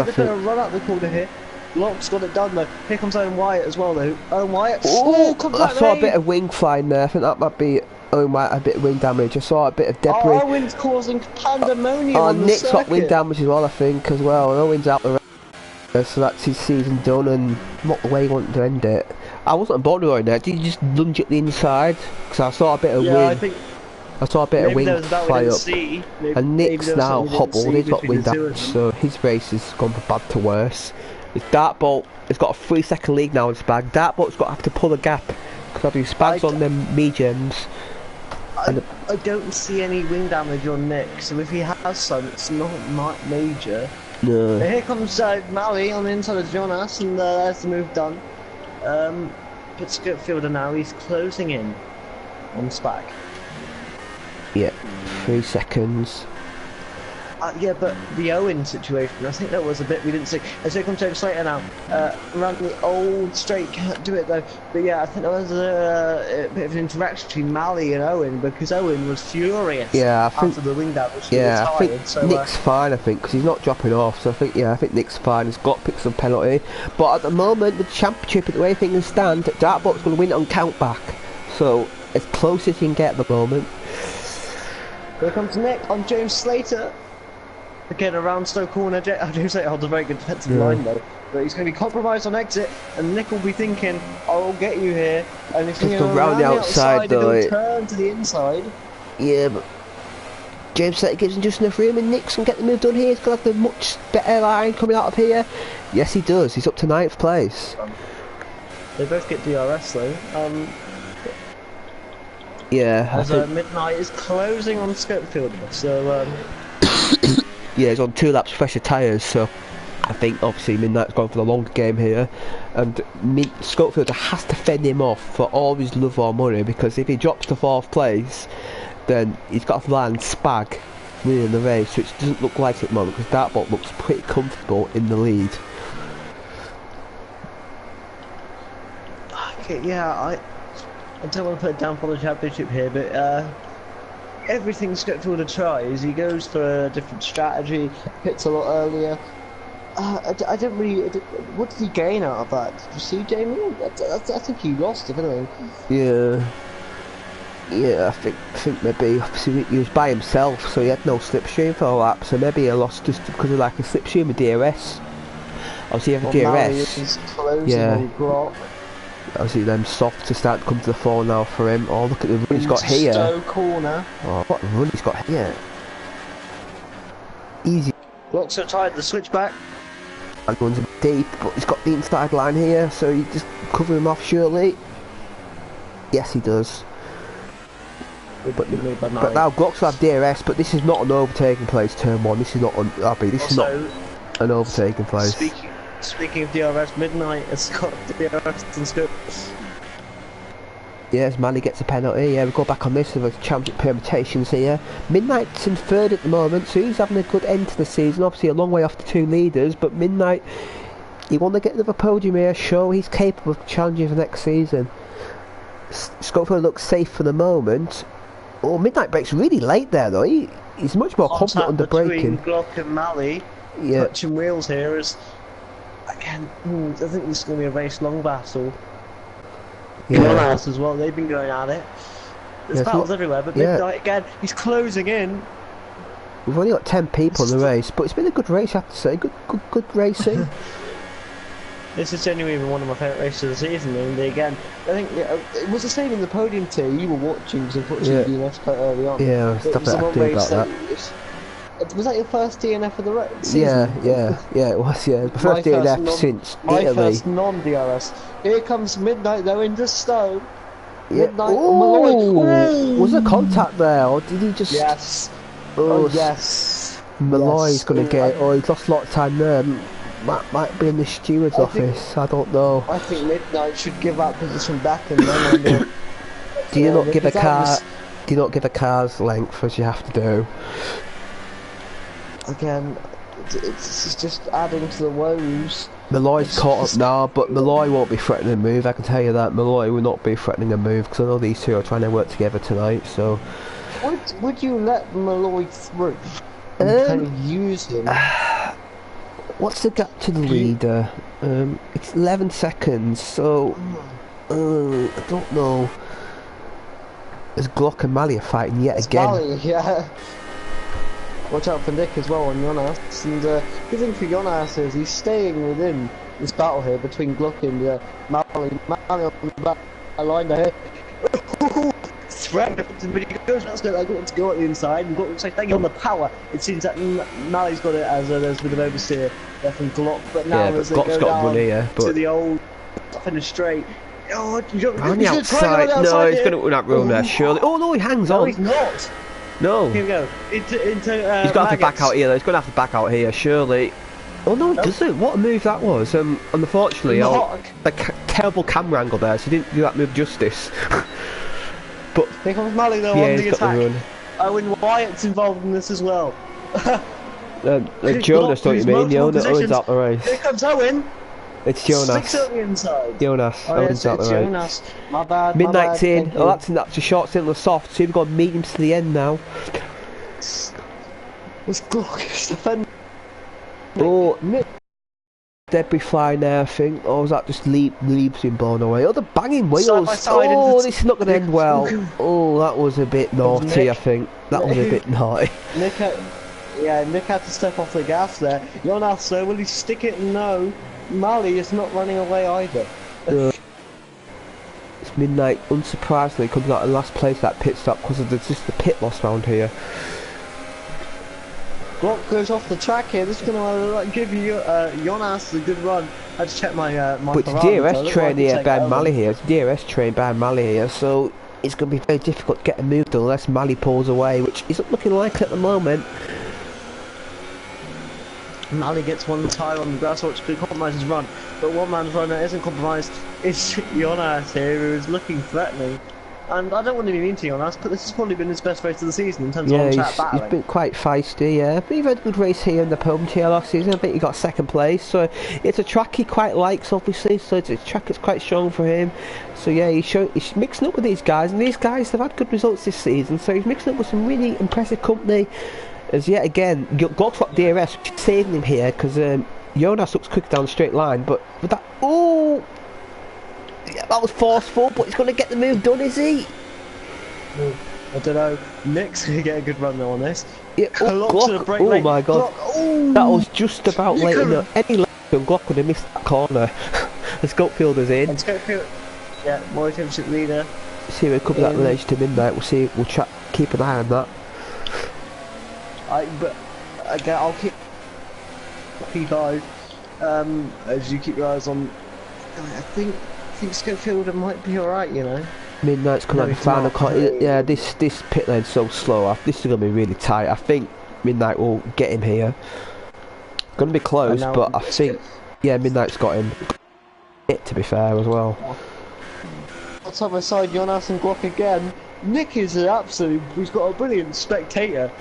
run out the corner here. Locke's got it done though. Here comes Owen Wyatt as well though. Owen Wyatt. Oh, I saw a bit of wing flying there. I think that might be Owen Wyatt, a bit of wing damage. I saw a bit of debris. Oh, Owen's causing pandemonium on the Nick's circuit. got wing damage as well, I think, as well. And Owen's out the race, so that's his season done, and not the way he wanted to end it. I wasn't bothered on that. Did you just lunge at the inside? Because I saw a bit of wing. I saw a bit of wing fly up. And Nick's now hobbled. He's got wing damage, so his race has gone from bad to worse. His Dartbolt has got a 3-second lead now in his bag. Dartbolt's got to have to pull a gap because I've been spags on them mediums. I don't see any wing damage on Nick, so if he has some, it's not major. No. But here comes Malley on the inside of Jonas, and there's the move done. But Skirtfielder now, he's closing in on Spag. Yeah, 3 seconds. Yeah, but the Owen situation, I think that was a bit we didn't see. As here comes James Slater now. Around the old straight, can't do it though. But yeah, I think there was a bit of an interaction between Malley and Owen, because Owen was furious after the wing damage. Yeah, I think Nick's fine, I think, because he's not dropping off. So I think Nick's fine. He's got to pick some penalty. But at the moment, the championship, the way things stand, Dartboat's going to win it on countback. So as close as he can get at the moment. Here comes Nick on James Slater. Again, around Stowe corner, James Slater holds a very good defensive line though. But he's going to be compromised on exit, and Nick will be thinking, I'll get you here. And if you go around the outside, he'll turn to the inside. Yeah, but James Slater gives him just enough room, and Nick's going to get the move done here. He's going to have the much better line coming out of here. Yes, he does. He's up to 9th place. They both get DRS though. Yeah, as Midnight is closing on Skirtfielder, so yeah, he's on 2 laps fresher tyres, so I think obviously Midnight's going for the longer game here, and Skirtfielder has to fend him off for all his love or money, because if he drops to 4th place, then he's got to land Spag winning the race, which doesn't look like it at the moment, because Dartbolt looks pretty comfortable in the lead. Okay, yeah, I don't want to put it down for the championship here, but everything Skirtfielder tries, he goes for a different strategy, hits a lot earlier. I don't really. What did he gain out of that? Did you see, Jamie? I think he lost it, didn't he? Yeah, I think maybe obviously he was by himself, so he had no slipstream for a lap, so maybe he lost just because of like a slipstream with DRS. Obviously, you have a DRS. Yeah. Obviously them soft to start to come to the fore now for him. Oh, look at the run he's got here. Stowe corner. Oh, what a run he's got here. Easy. Looks so tired, the switchback. And runs a bit deep, but he's got the inside line here, so you just cover him off surely. Yes, he does. But now Glock's will have DRS, but this is not an overtaking place, turn 1. This is not this is not an overtaking place. Speaking of DRS, Midnight has got DRS and scope. Yes, Manny gets a penalty. Yeah, we go back on this with the championship permutations here. Midnight's in 3rd at the moment, so he's having a good end to the season. Obviously a long way off the 2 leaders, but Midnight, he want to get another podium here, show he's capable of challenging for next season. Scotland looks safe for the moment. Oh, Midnight breaks really late there though. He's much more confident under braking. Glock and Malley, touching wheels here is... Again, I think this is going to be a race long battle. Yeah. As well, they've been going at it. There's battles everywhere, but Midnight again, he's closing in. We've only got 10 people in the race, but it's been a good race, I have to say. Good racing. This is genuinely one of my favourite races of the season, and again, I think it was the same in the Podium Tier. You were watching, because unfortunately you left quite early on. Yeah, it was about that. Was that your first DNF of the race? Yeah, it was, the first DNF since my Italy. My first non-DRS. Here comes Midnight though into Stowe. Yeah. Midnight. Malloy. Was there contact there, or did he just? Yes. Oh, yes. Malloy's Yes. gonna get. Oh, he's lost a lot of time there. Might be in the steward's office. I don't know. I think Midnight should give that position back and then. Do you not give a car? Do you not give a car's length as you have to do? Again, it's just adding to the woes. Malloy's caught up now, but Malloy won't be threatening a move. I can tell you that Malloy will not be threatening a move because I know these two are trying to work together tonight. So, would you let Malloy through and kind of use him? What's the gap to the leader? It's 11 seconds. So, I don't know. As Glock and Mali are fighting yet again. Mali, yeah. Watch out for Nick as well on Jonas. And good thing for Jonas is he's staying within this battle here between Glock and Mali. Mali on the back line there. Threat, but he goes, that's good. I got to go at the inside and Glock looks like thank you on the power. It seems that Mali's got it as there's a bit of oversteer there from Glock, but now yeah, but as they Glock's go got down run here, but... to the old finish straight. Oh, on the outside. No, he's going to run that room there, surely. Oh no, he hangs on. No, he's not. No. Here we go. Into he's got to have to back out here, though. He's going to have to back out here, surely. Oh no, he doesn't. What a move that was. Unfortunately, a terrible camera angle there, so he didn't do that move justice. But here comes Mali though on the attack. Owen Wyatt's involved in this as well. Jonas, don't you mean? Owen's out the race. Here comes Owen. It's Jonas. Sticks out the inside. Jonas. Owen's out the race. Jonas. My bad. Midnight's in. Oh, that's a short signal soft. So we've got mediums to the end now. It's Glock. It's defending. Oh, debris flying there, I think. Or was that just leaves being blown away? Oh, the banging wheels. Oh, this is not going to end well. Oh, that was a bit naughty, I think. That was a bit naughty. Nick had to step off the gas there. Jonas, though, will he stick it? No. Mali is not running away either. It's Midnight, unsurprisingly, comes out in last place that pit stop because of just the pit loss round here. Glock goes off the track here. This is going to give you Jonas a good run. I just checked my but it's DRS train here behind Mali here. It's DRS train behind Mali here, so it's going to be very difficult to get a move done unless Mali pulls away, which isn't looking likely at the moment. Mali gets one tyre on the grass, which could compromise his run, but one man's run that isn't compromised is Jonas here, who is looking threatening. And I don't want to be mean to Jonas, but this has probably been his best race of the season in terms of on-track battling. He's been quite feisty, yeah. But he had a good race here in the Podium Tier last season. I think he got second place, so it's a track he quite likes, obviously. So it's a track that's quite strong for him. So yeah, he's mixing up with these guys, and these guys have had good results this season. So he's mixing up with some really impressive company. As yet again, Glock's got DRS, which is saving him here because Jonas looks quick down the straight line. But with that, oh, yeah, that was forceful. But he's going to get the move done, is he? I don't know. Nick's going to get a good run though on this. Yeah, Glock, my god, that was just about late enough. Any later, Glock would have missed that corner. The Scopefielder's in. And Scopefield, yeah, more championship leader. See where comes that relation to Midnight. We'll see. We'll keep an eye on that. But again, I'll keep P5 as you keep your eyes on. I think Scopefielder might be alright, you know. Midnight's coming out the final corner. Yeah, this pit lane's so slow. This is going to be really tight. I think Midnight will get him here. Going to be close, but I think Midnight's got him. To be fair as well. Side by side, Jonas and Glock again. Nick is an absolute. He's got a brilliant spectator.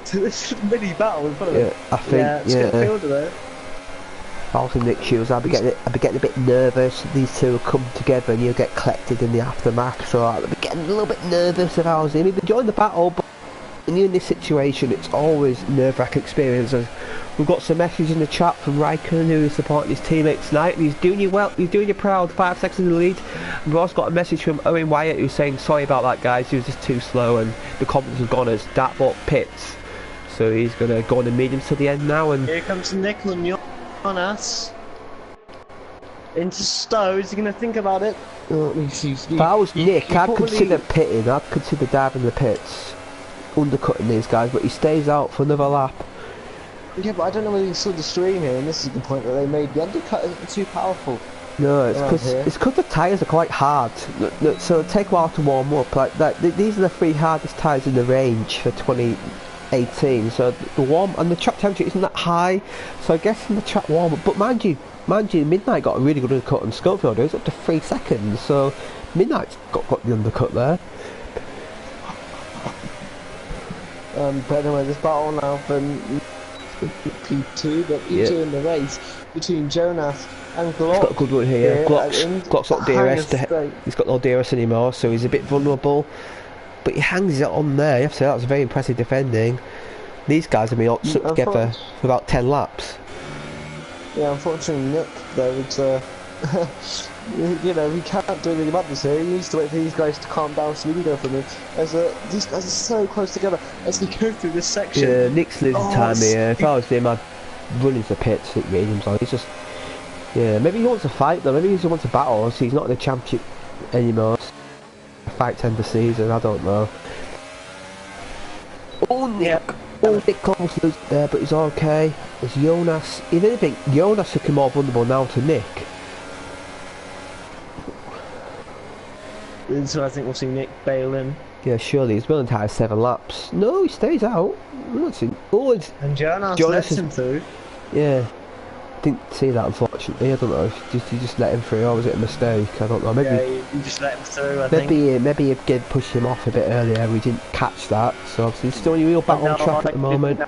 To this mini battle in front of him. I think if I was in Nick's shoes, I'd be getting a bit nervous. These two will come together and you'll get collected in the aftermath. So I'd be getting a little bit nervous if I was him. He'd enjoying the battle, but when you're in this situation, it's always nerve-wracking experience. We've got some message in the chat from Raikkonen, who is supporting his teammates tonight, and he's doing you well, he's doing you proud, 5 seconds in the lead. And we've also got a message from Owen Wyatt, who's saying sorry about that, guys, he was just too slow and the confidence has gone as that bought pits. So he's going to go on the mediums to the end now. And here comes Nick and Jonas into Stowe. Is he going to think about it? If I was Nick, I'd consider pitting, I'd consider diving the pits, undercutting these guys, but he stays out for another lap. Yeah, but I don't know whether you saw the stream here, and this is the point that they made. The undercut isn't too powerful No, around here. it's because the tyres are quite hard, so it'll take a while to warm up. Like that, these are the 3 hardest tyres in the range for 2018. So the warm and the track temperature isn't that high, so I guess in the track warm up. But mind you, Midnight got a really good undercut on Schofield. It was up to 3 seconds, so Midnight's got the undercut there. But anyway, this battle now for P2, but P2 in the race between Jonas and Glock. He's got a good one here. Glock's not DRS. He's got no DRS anymore, so he's a bit vulnerable. But he hangs it on there. You have to say that was very impressive defending. These guys have been stuck together for about 10 laps. Yeah, unfortunately, Nick, though, it's you know, we can't do anything about this here. He needs to wait for these guys to calm down so we can go from it. As these guys are so close together as we go through this section. Yeah, Nick's losing time here. If I was him, I'd run into the pits at mediums. He's just, yeah, maybe he wants to fight though. Maybe he just wants to battle. So he's not in the championship anymore. Fight to end the season. I don't know. Oh, Nick. Yeah. Oh, Nick almost loses there, but he's okay. It's Jonas. If anything, Jonas looking more vulnerable now to Nick. So I think we'll see Nick bail in. Yeah, surely he's willing to have 7 laps. No, he stays out. And Jonas lets him through. Yeah, didn't see that unfortunately. I don't know. If you just let him through, or was it a mistake? I don't know. Maybe you just let him through. I think. Maybe if Gid pushed him off a bit earlier, we didn't catch that. So obviously he's still real back on track at the moment.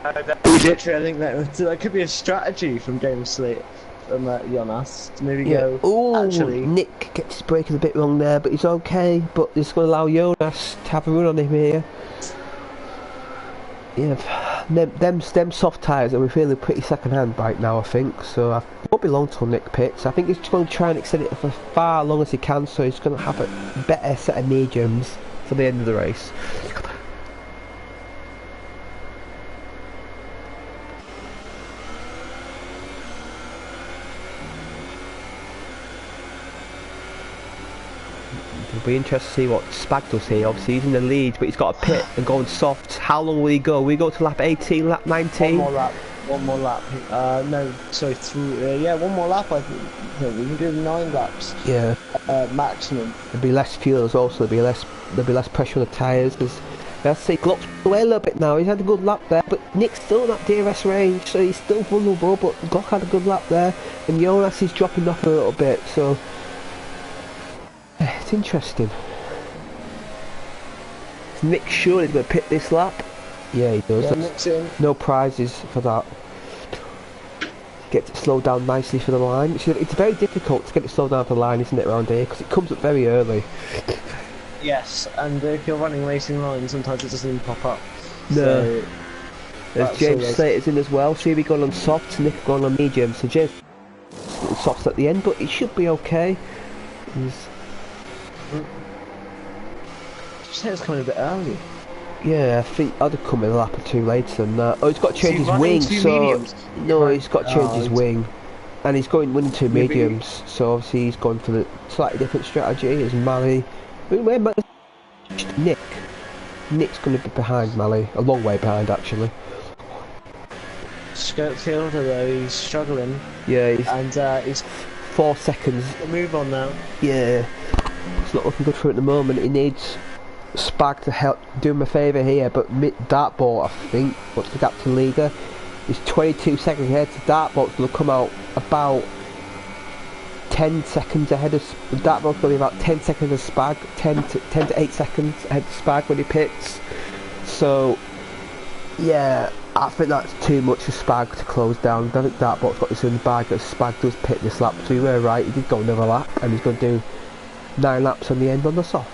Literally, I think that could be a strategy from Game Slate. From Jonas to maybe go. Oh, actually, Nick gets his braking a bit wrong there, but he's okay. But it's going to allow Jonas to have a run on him here. Yeah, them soft tyres are feeling pretty second hand right now, I think. So I won't be long till Nick pits. I think he's going to try and extend it for far long as he can. So he's going to have a better set of mediums for the end of the race. It'll be interesting to see what Spag does here. Obviously he's in the lead, but he's got a pit and going soft. How long will he go? Will he go to lap 18, lap 19? One more lap. No, sorry, through. Yeah, one more lap. I think we can do 9 laps. Yeah. Maximum. There'll be less fuel as well, so there'll be less pressure on the tyres. Because let's see, Glock's away a little bit now. He's had a good lap there, but Nick's still in that DRS range, so he's still vulnerable. But Glock had a good lap there, and Jonas is dropping off a little bit. So it's interesting. Nick surely going to pit this lap. Yeah, he does. Yeah, Nick's in. No prizes for that. Get it slowed down nicely for the line. It's very difficult to get it slowed down for the line, isn't it, around here? Because it comes up very early. Yes, and if you're running racing lines, sometimes it doesn't even pop up. No. So there's James Slater's in as well. Shelby going on softs, Nick going on medium. So James softs at the end, but he should be okay. Just say it's coming a bit early. Yeah, I think I'd have come in a lap or 2 later than that. Oh, he's got to change his wing, so mediums? no, he's got to change his wing, and he's winning 2 mediums. So obviously he's going for the slightly different strategy. Is Mally? Where Nick? Nick's going to be behind Mally, a long way behind actually. Schofield, though, he's struggling. Yeah, he's 4 seconds. Move on now. Yeah, it's not looking good for him at the moment. He needs Spag to help do him a favour here, but Dartboard, I think, what's the gap to Liga? He's 22 seconds ahead, so Dartboard's going to come out about 10 seconds ahead of Dartboard's going to be about 10 seconds of Spag, 10 to 8 seconds ahead of Spag when he pits. So yeah, I think that's too much for Spag to close down. I think Dartboard's got this in the bag as Spag does pit this lap, so you were right, he did go another lap, and he's going to do 9 laps on the end on the soft.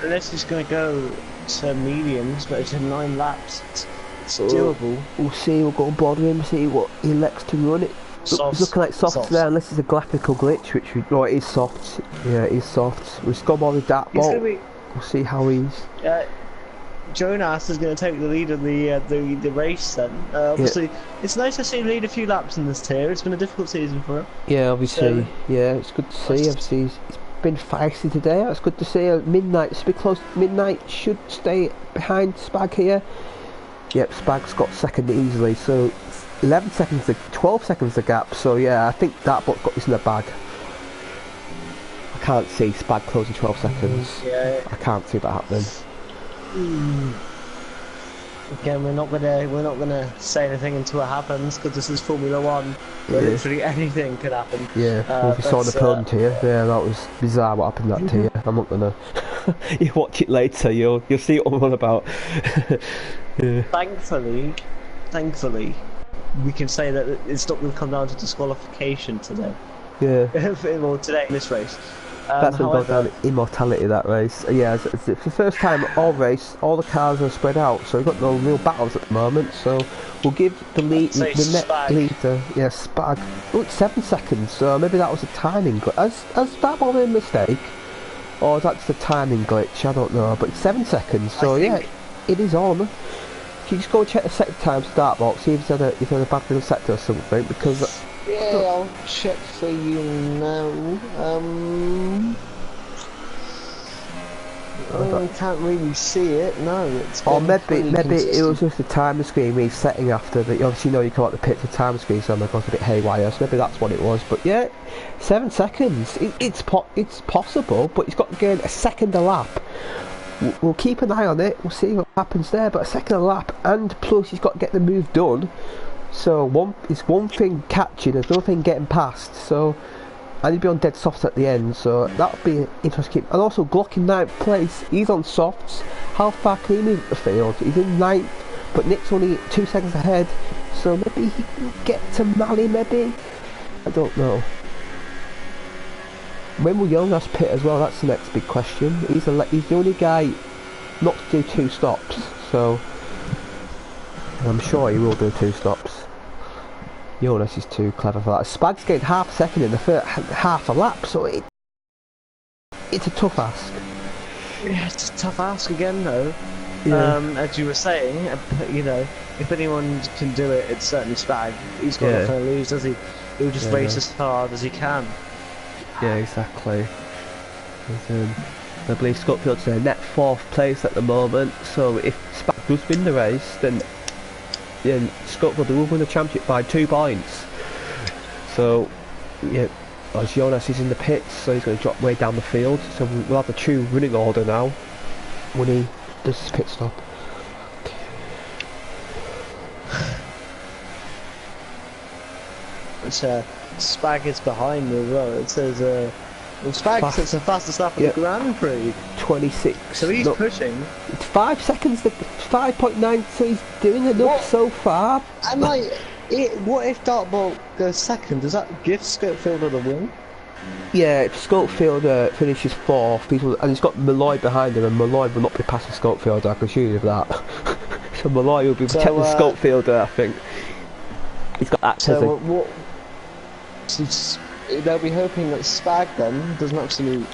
Unless he's going to go to mediums, but it's 9 laps. It's doable. We'll see, we'll go on board with him, see what he elects to run it. It's looking like soft there, unless it's a graphical glitch, which it is soft. Yeah, it is soft. We'll go on with Dartboard. We'll see how he's... Jonas is going to take the lead of the race then. Obviously, it's nice to see him lead a few laps in this tier. It's been a difficult season for him. Yeah, obviously. Yeah, it's good to see. Obviously, he's been feisty today. That's good to see. Midnight, it's a bit close. Midnight should stay behind Spag here. Yep, Spag's got second easily. So 11 seconds, 12 seconds the gap. So yeah, I think Dartboard's got this in the bag. can't see Spag closing 12 seconds. Yeah. I can't see that happening. Again, we're not gonna say anything until it happens because this is Formula One, where literally anything could happen. Yeah, we saw the Podium Tier. Yeah, that was bizarre what happened in that tier. I'm not gonna. You watch it later, you'll see what I'm on about. Yeah. Thankfully, we can say that it's not going to come down to disqualification today. Yeah. Well, today in this race. That's going down to immortality, that race. Yeah, it's the first time all the cars are spread out, so we've got no real battles at the moment. So we'll give the lead, the next leader, Spag. Oh, it's 7 seconds. So maybe that was a timing glitch. Has that one been a mistake, or is that just a timing glitch? I don't know. But it's 7 seconds. So yeah, it is on. Can you just go and check the sector time start box, see if there's a bad little sector or something? Because yeah, I'll check for you now. I can't really see it. No, it's. Or maybe it was just the timer screen resetting after that. You obviously know you come out the pit to timer screen, so it goes a bit haywire. So maybe that's what it was. But yeah, 7 seconds. It's possible, but he's got to gain a second a lap. We'll keep an eye on it. We'll see what happens there. But a second a lap, and plus he's got to get the move done. So it's one thing catching, there's another thing getting past. So and he'd be on dead softs at the end. So that'll be interesting. And also Glock in 9th place. He's on softs. How far can he move up the field? He's in 9th, but Nick's only 2 seconds ahead. So maybe he can get to Mali. Maybe I don't know. When will Jonas pit as well? That's the next big question. He's the only guy not to do 2 stops. So I'm sure he will do 2 stops. Jonas is too clever for that. Spag's gained half a second in the first half a lap, so it's a tough ask. Yeah, it's a tough ask again, though. Yeah. As you were saying, you know, if anyone can do it, it's certainly Spag. He's got nothing to lose, does he? He'll just race as hard as he can. Yeah, exactly. I believe Scotfield's in net 4th place at the moment, so if Spag does win the race, then Scotland will win the championship by 2 points. So, yeah, as Jonas is in the pits, so he's going to drop way down the field. So we'll have a true running order now when he does his pit stop. Spag is behind me as well. It says, Spag sets the fastest lap in the Grand Prix. 26. So he's pushing. It's 5 seconds, 5.9, so he's doing enough so far. What if Dartbolt goes second? Does that give Schofielder the win? Yeah, if Schofielder finishes 4th, and he's got Malloy behind him, and Malloy will not be passing Schofielder, I can assure you of that. So Malloy will be protecting Schofielder, I think. He's got access. They'll be hoping that Spag then does an absolute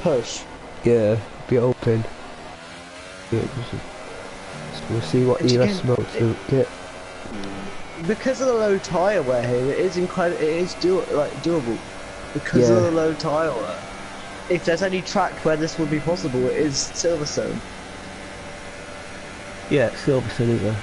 push. Yeah, be open. Yeah, we'll see what ES smokes will get. Because of the low tyre wear here, it is incredible. It is doable. Because of the low tyre wear. If there's any track where this would be possible, it is Silverstone. Yeah, Silverstone is there.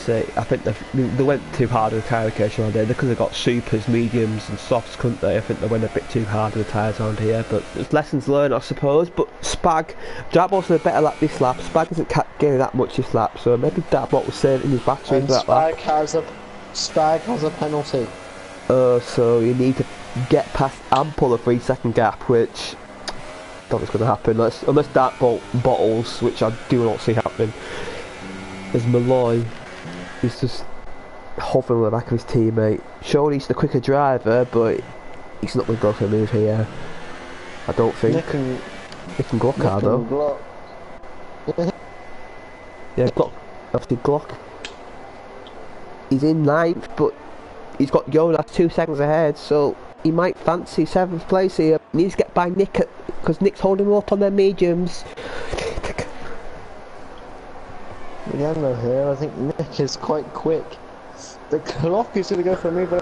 I think they went too hard with the tyre allocation on there. They could have got supers, mediums and softs, couldn't they? I think they went a bit too hard with the tyres on here, but there's lessons learned, I suppose. But Dartbott's a better lap this lap. Spag isn't getting that much this lap, so maybe Dartbott was saving his battery for that lap. Spag has a penalty. So you need to get past ample a 3-second gap, which I don't think is going to happen unless Dartbolt bottles, which I do not see happening. There's Malloy. He's just hovering on the back of his teammate. Sure, he's the quicker driver, but he's not going to go for a move here. I don't think. Nick and Glock are though. Yeah, Glock. Obviously Glock. He's in 9th, but he's got Jonas 2 seconds ahead, so he might fancy 7th place here. He needs to get by Nick because Nick's holding him up on their mediums. Yeah, no, here I think Nick is quite quick. The clock is going to go for a move.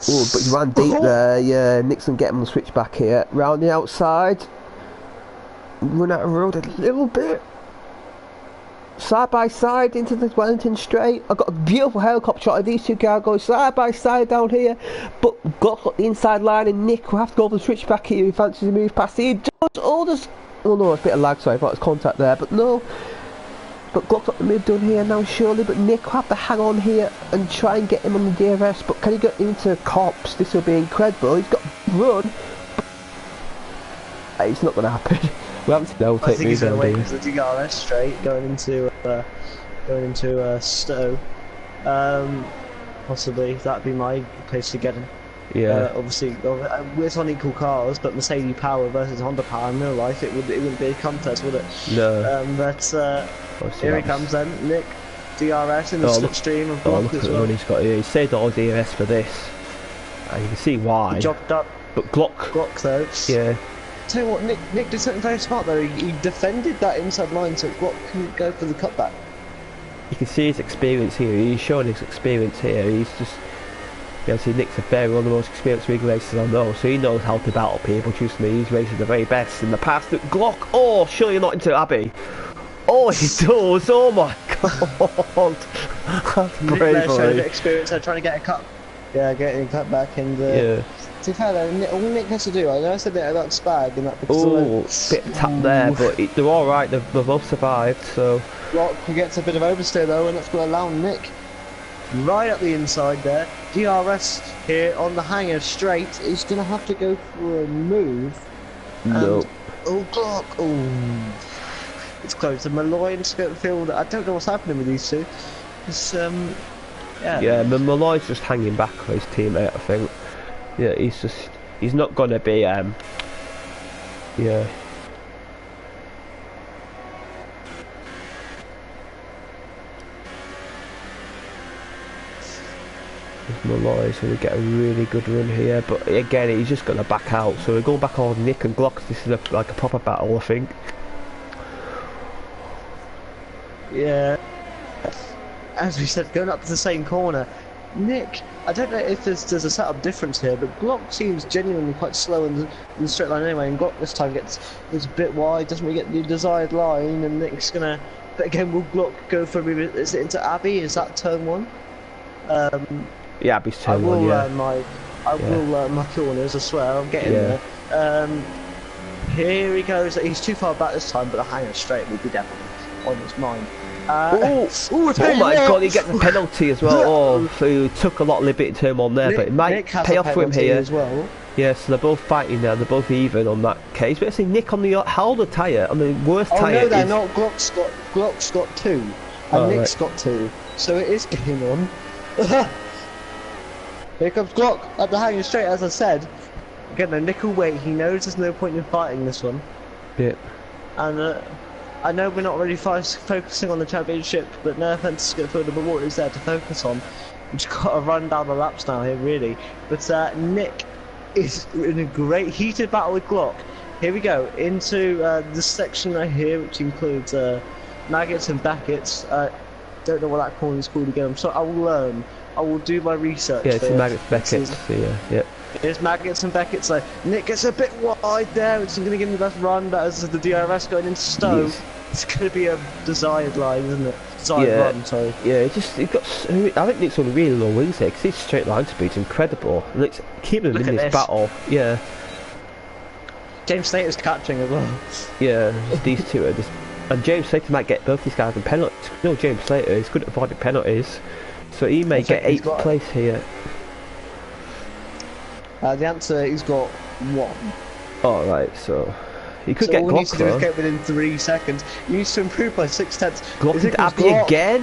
Oh, but he ran deep there. Yeah, Nick's going to get him on the switch back here. Round the outside. Run out of road a little bit. side by side into the Wellington Straight. I've got a beautiful helicopter shot of these two guys going side by side down here. But Glock's got the inside line, and Nick will have to go over the switchback here. He fancies to move past. He does all this. Oh no, it's a bit of lag, so I thought it was contact there, but no. But Glock's got the move done here now, surely. But Nick will have to hang on here and try and get him on the DRS. But can he get into cops? This will be incredible. He's got to run. It's not going to happen. We haven't seen no take moves on the DRS straight going into Stowe. Possibly that'd be my place to get him. Yeah. Obviously, it's on equal cars, but Mercedes power versus Honda power in real life, it wouldn't be a contest, would it? No. Here he comes then, Nick. DRS in the slipstream of Glock as well. He's got here. He saved all DRS for this. And you can see why. He jogged up. But Glock though. Yeah. Tell you what, Nick did something very smart though. He defended that inside line so Glock couldn't go for the cutback. You can see his experience here. He's showing his experience here. He's just. You know, see, Nick's a very one of the most experienced rig racers I know, so he knows how to battle people. Trust me, he's racing the very best in the past. Glock, oh, surely not into Abbey. Oh, he does. Oh my god. That's Nick showed a bit of experience there, trying to get a cut. Yeah, getting a cut back, and yeah. To be fair though, all Nick has to do, I know it's a bit about spag and that. Oh, bit of tap there, but they're all right. They've both survived. So Glock gets a bit of oversteer though, and that's going to allow Nick right up the inside there. DRS here on the hanger straight. He's going to have to go for a move. No. Oh, Glock. Oh, it's close. The Malloy and Skirtfield. I don't know what's happening with these two. It's yeah. Yeah, Malloy's just hanging back for his teammate, I think. Yeah, he's not going to be yeah. Malloy's going to get a really good run here, but again he's just going to back out, so we're going back on Nick and Glock. This is like a proper battle, I think. Yeah, as we said, going up to the same corner. Nick, I don't know if there's a setup difference here, but Glock seems genuinely quite slow in the straight line anyway, and Glock this time gets a bit wide, doesn't really get the desired line, and Nick's gonna. But again, will Glock go for a move? Is it into Abbey? Is that turn one? Yeah, Abbey's turn one. Yeah. I will learn my corners. I swear, I'm getting there. Here he goes. He's too far back this time, but the hanger straight will be definitely on his mind. Oh my god, he gets a penalty as well. Oh, so he took a lot of liberty to him on there, but it might pay off for him here as well. Yeah, so they're both fighting now, they're both even on that case. But I see Nick on the harder tyre, on the worst tyre. Oh no, they're not. Glock's got two, and Nick's got two, so it is game on. Here comes Glock at the hanger straight, as I said. Again, the Nick will wait, he knows there's no point in fighting this one. Yeah. And I know we're not really focusing on the championship, but no offense to Skirtfield, but what is there to focus on? We've just got to run down the laps now here, really. But Nick is in a great heated battle with Glock. Here we go, into this section right here, which includes Maggots and Beckets. Don't know what that corner is called again. I'm sorry, I will learn. I will do my research. Yeah, it's Maggots, Beckets. Yeah. Here's Maggots and Beckett, so Nick gets a bit wide there, which is going to give him the best run, but as the DRS going into Stowe, it's going to be a desired line, isn't it? Desired run, sorry. Yeah, I think Nick's on really low wings here, because his straight line speed's incredible, and it's keeping him in this battle. Yeah. James Slater's catching as well. Yeah, these two are just... And James Slater might get both these guys in penalties. No, James Slater is good at avoiding penalties, so he may get 8th place here. The answer, he's got 1. Alright, so he could get Glock. All he needs to do is get within 3 seconds. He needs to improve by 6/10. Glock into Abbey again?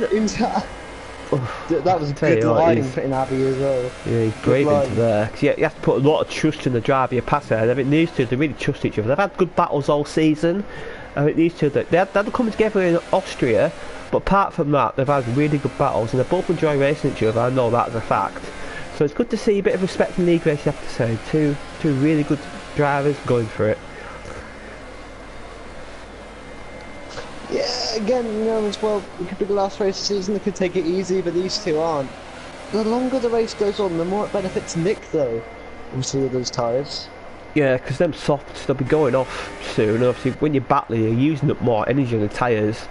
That was a good line in Abbey as well. Yeah, he's brave into there. Cause you have to put a lot of trust in the driver you pass there. I think these two, they really trust each other. They've had good battles all season. I think these two, they're coming together in Austria, but apart from that, they've had really good battles, and they both enjoy racing each other. I know that as a fact. So it's good to see a bit of respect in league race, you have to say. Two really good drivers going for it. Yeah, again, you know, as well, it could be the last race of the season, they could take it easy, but these two aren't. The longer the race goes on, the more it benefits Nick, though, with some of those tyres. Yeah, because them softs, they'll be going off soon. Obviously, when you're battling, you're using up more energy on the tyres.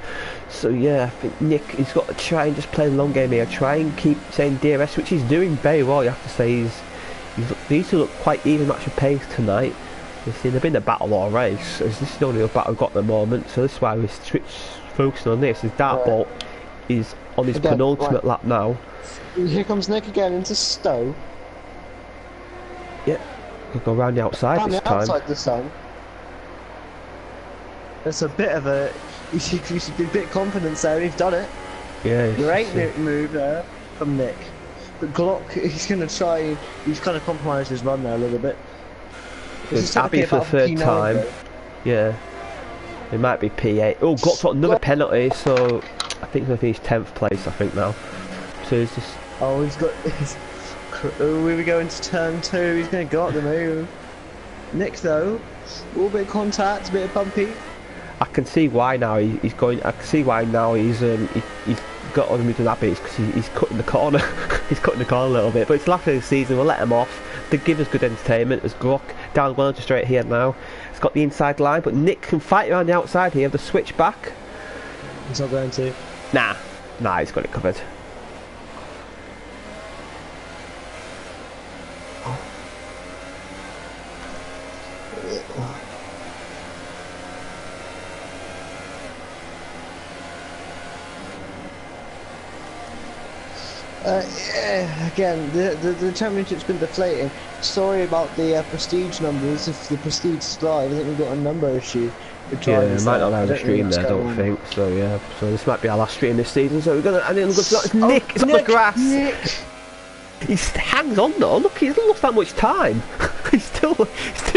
So yeah, I think Nick, he's got to try and just play the long game here. Try and keep saying DRS, which he's doing very well, you have to say. These two look quite even match of pace tonight. You see, they've been a battle or race, as this is the only battle we've got at the moment. So this is why we're focusing on this. His Dartbolt is on his penultimate lap now. Here comes Nick again into Stowe. Yep. Go around the outside this time. It's a bit of a... You should be a bit confident there, he's done it. Yeah. Great move there from Nick. But Glock, he's going to try... He's kind of compromised his run there a little bit. It's Abbey for the third time. Though. Yeah. It might be P8. Oh, Glock's got another penalty, so... I think he's going to finish 10th place, I think, now. So he's just... Oh, he's got... Oh, here we go into turn 2. He's going to go up the move. Nick, though, a little bit of contact, a bit of bumpy. I can see why now he's going. I can see why now he's got on the move to that bit. It's because he's cutting the corner. He's cutting the corner a little bit. But it's the last of the season. We'll let him off. They give us good entertainment. As Glock down well just straight here now. It's got the inside line, but Nick can fight around the outside here. The switch back. He's not going to. Nah, he's got it covered. Yeah, again, the championship's been deflating. Sorry about the prestige numbers. If the prestige is live, I think we've got a number issue. Yeah, it might not have a stream there, I don't think. So yeah, so this might be our last stream this season. So we're gonna, and then it's Nick. It's on the grass. Nick. He hangs on though. Look, he hasn't lost that much time. he's still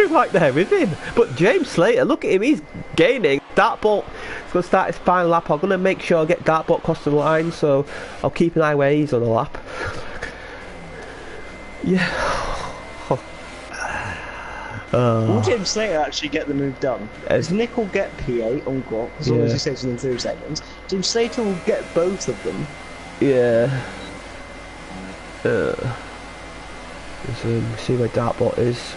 right there with him. But James Slater, look at him. He's gaining. Dartbolt is going to start his final lap. I'm going to make sure I get Dartbolt across the line, so I'll keep an eye where he's on the lap. Yeah. Will James Slater actually get the move done? Because Nick will get P8 on Glock, as long as he stays within 3 seconds. James Slater will get both of them. Yeah. See where Dartbolt is.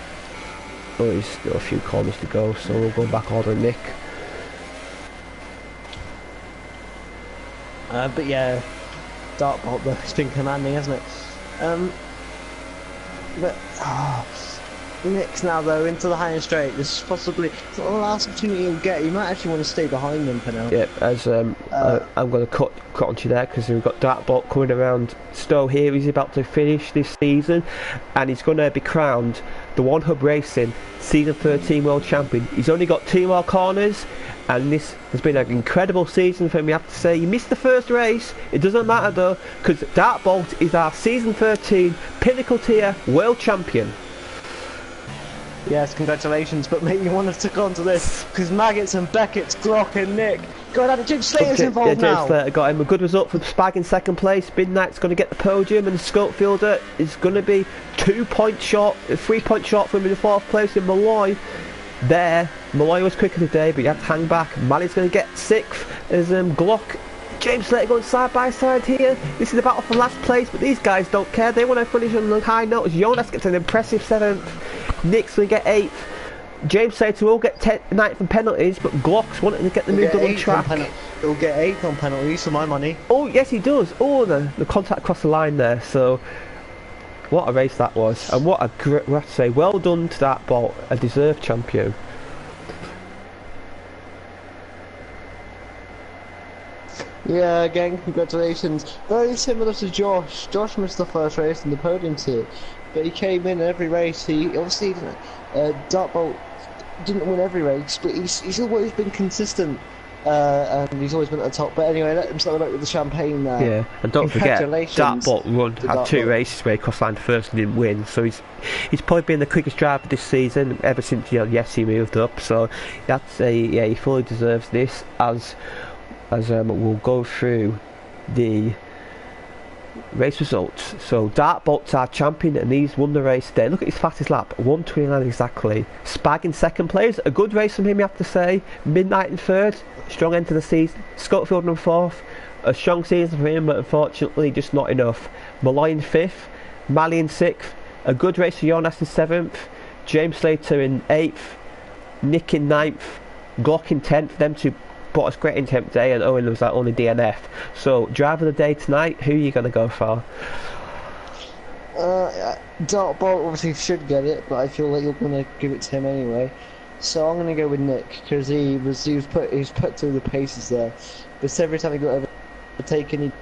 Oh, he's got a few corners to go, so we'll go back order Nick. But yeah, Dartbolt though, it's been commanding, hasn't it? Nick's now though into the high and straight. This is possibly the last opportunity he'll get. He might actually want to stay behind them for now. Yeah, as I'm going to cut onto there because we've got Dartbolt coming around Stowe here. He's about to finish this season, and he's going to be crowned the One Hub Racing Season 13 World Champion. He's only got 2 more corners. And this has been an incredible season for him, you have to say. He missed the first race. It doesn't matter though, because Dartbolt is our Season 13 Pinnacle Tier World Champion. Yes, congratulations, but mate, you want to take on to this, because Maggots and Beckett's, Glock and Nick. God, James Slater's involved now. James Slater got him a good result for the Spag in 2nd place. Midnight's going to get the podium, and the Scopefielder is going to be 3 points short from him in the 4th place in Malloy. Malloy was quicker today, but you have to hang back. Malley's going to get 6th as Glock. James Slater going side by side here. This is the battle for last place, but these guys don't care. They want to finish on a high note. Jonas gets an impressive 7th. Nick's going to get 8th. James Slater will get 9th from penalties, but Glock's wanting to get the move done on track. He'll get 8th on penalties for my money. Oh yes, he does. Oh, the contact across the line there. So. What a race that was, and what a great, we have to say, well done to Dartbolt, a deserved champion. Yeah, again, congratulations. Very similar to Josh. Josh missed the first race in the Podium Tier, but he came in every race. He obviously didn't. Dartbolt didn't win every race, but he's always been consistent. And he's always been at the top. But anyway, let him celebrate with the champagne there. Yeah, and don't forget, Dartbolt had 2 races where he crossed line first and didn't win. So he's probably been the quickest driver this season ever since he moved up. So that's he fully deserves this. As we'll go through the race results. So Dartbolt's our champion, and he's won the race today. Look at his fastest lap, 1:29 exactly. Spag in 2nd place, a good race from him, you have to say. Midnight in 3rd, strong end to the season. Scottfield in 4th, a strong season for him, but unfortunately just not enough. Malloy in 5th, Malley in 6th, a good race for Jonas in 7th. James Slater in 8th, Nick in 9th, Glock in 10th. Them two put us great in 10th day, and Owen was that only DNF. So driver of the day tonight, who are you going to go for? Dartbolt obviously should get it, but I feel like you're going to give it to him anyway. So I'm going to go with Nick, because he was put through the paces there. But every time he got overtaken,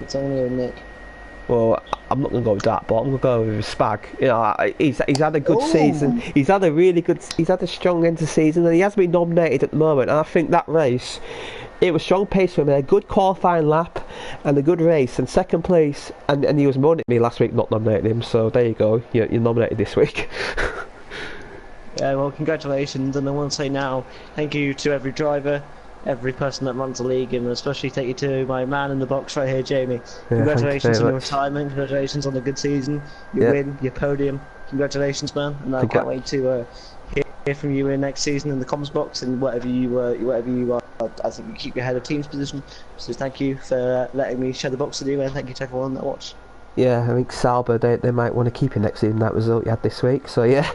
so I'm going to go with Nick. Well, I'm not going to go with that, but I'm going to go with Spag. You know, he's had a good season. He's had a strong end to season, and he has been nominated at the moment. And I think that race, it was strong pace for him. A good qualifying lap and a good race, and second place. And he was moaning at me last week not nominating him. So there you go. You're nominated this week. Yeah, well, congratulations, and I want to say now, thank you to every driver, every person that runs the league, and especially thank you to my man in the box right here, Jamie. Congratulations on your retirement, congratulations on the good season, your win, your podium. Congratulations, man, and I can't wait to hear from you in next season in the comms box and whatever you are. I think you keep your head of team's position. So thank you for letting me share the box with you, and thank you to everyone that watched. Yeah, I think Sauber, they might want to keep you next season, that result you had this week. So yeah,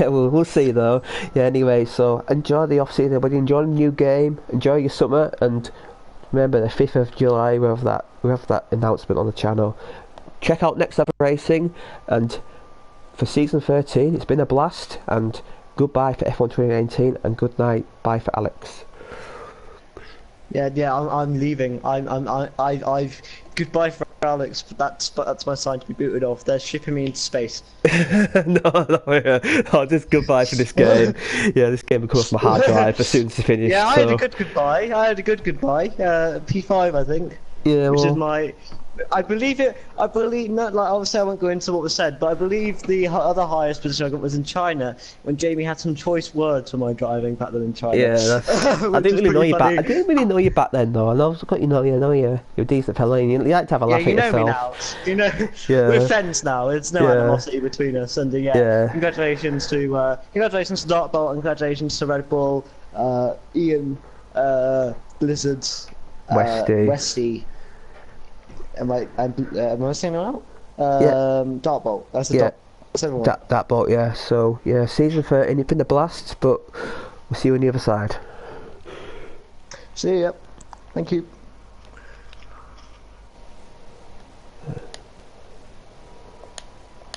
we'll see though. Yeah, anyway, so enjoy the off-season, everybody. Enjoy the new game, enjoy your summer, and remember the 5th of July, we have that announcement on the channel. Check out Next Level Racing, and for season 13, it's been a blast, and goodbye for F1 2019, and good night, bye for Alex. Yeah, I'm leaving. I've goodbye for Alex, but that's my sign to be booted off. They're shipping me into space. no, just goodbye for this game. Yeah, this game will come off my hard drive as soon as it's finished. Yeah, I had a good goodbye. P5, I think. Yeah, which is my. I believe, not like obviously I won't go into what was said, but I believe the other highest position I got was in China, when Jamie had some choice words for my driving back then in China. Yeah, I didn't really know you back. I didn't really know you back then though. I know, you're a decent fella. You like to have a laugh at yourself. Me now. You know, we're friends now. There's no animosity between us. And congratulations to Dartbolt, and congratulations to Red Bull, Ian, Blizzards, Westy. Am I saying it out? Dartbolt. That's the Dartbolt, yeah. So yeah, season 13, it's been a blast, but we'll see you on the other side. See ya. Thank you.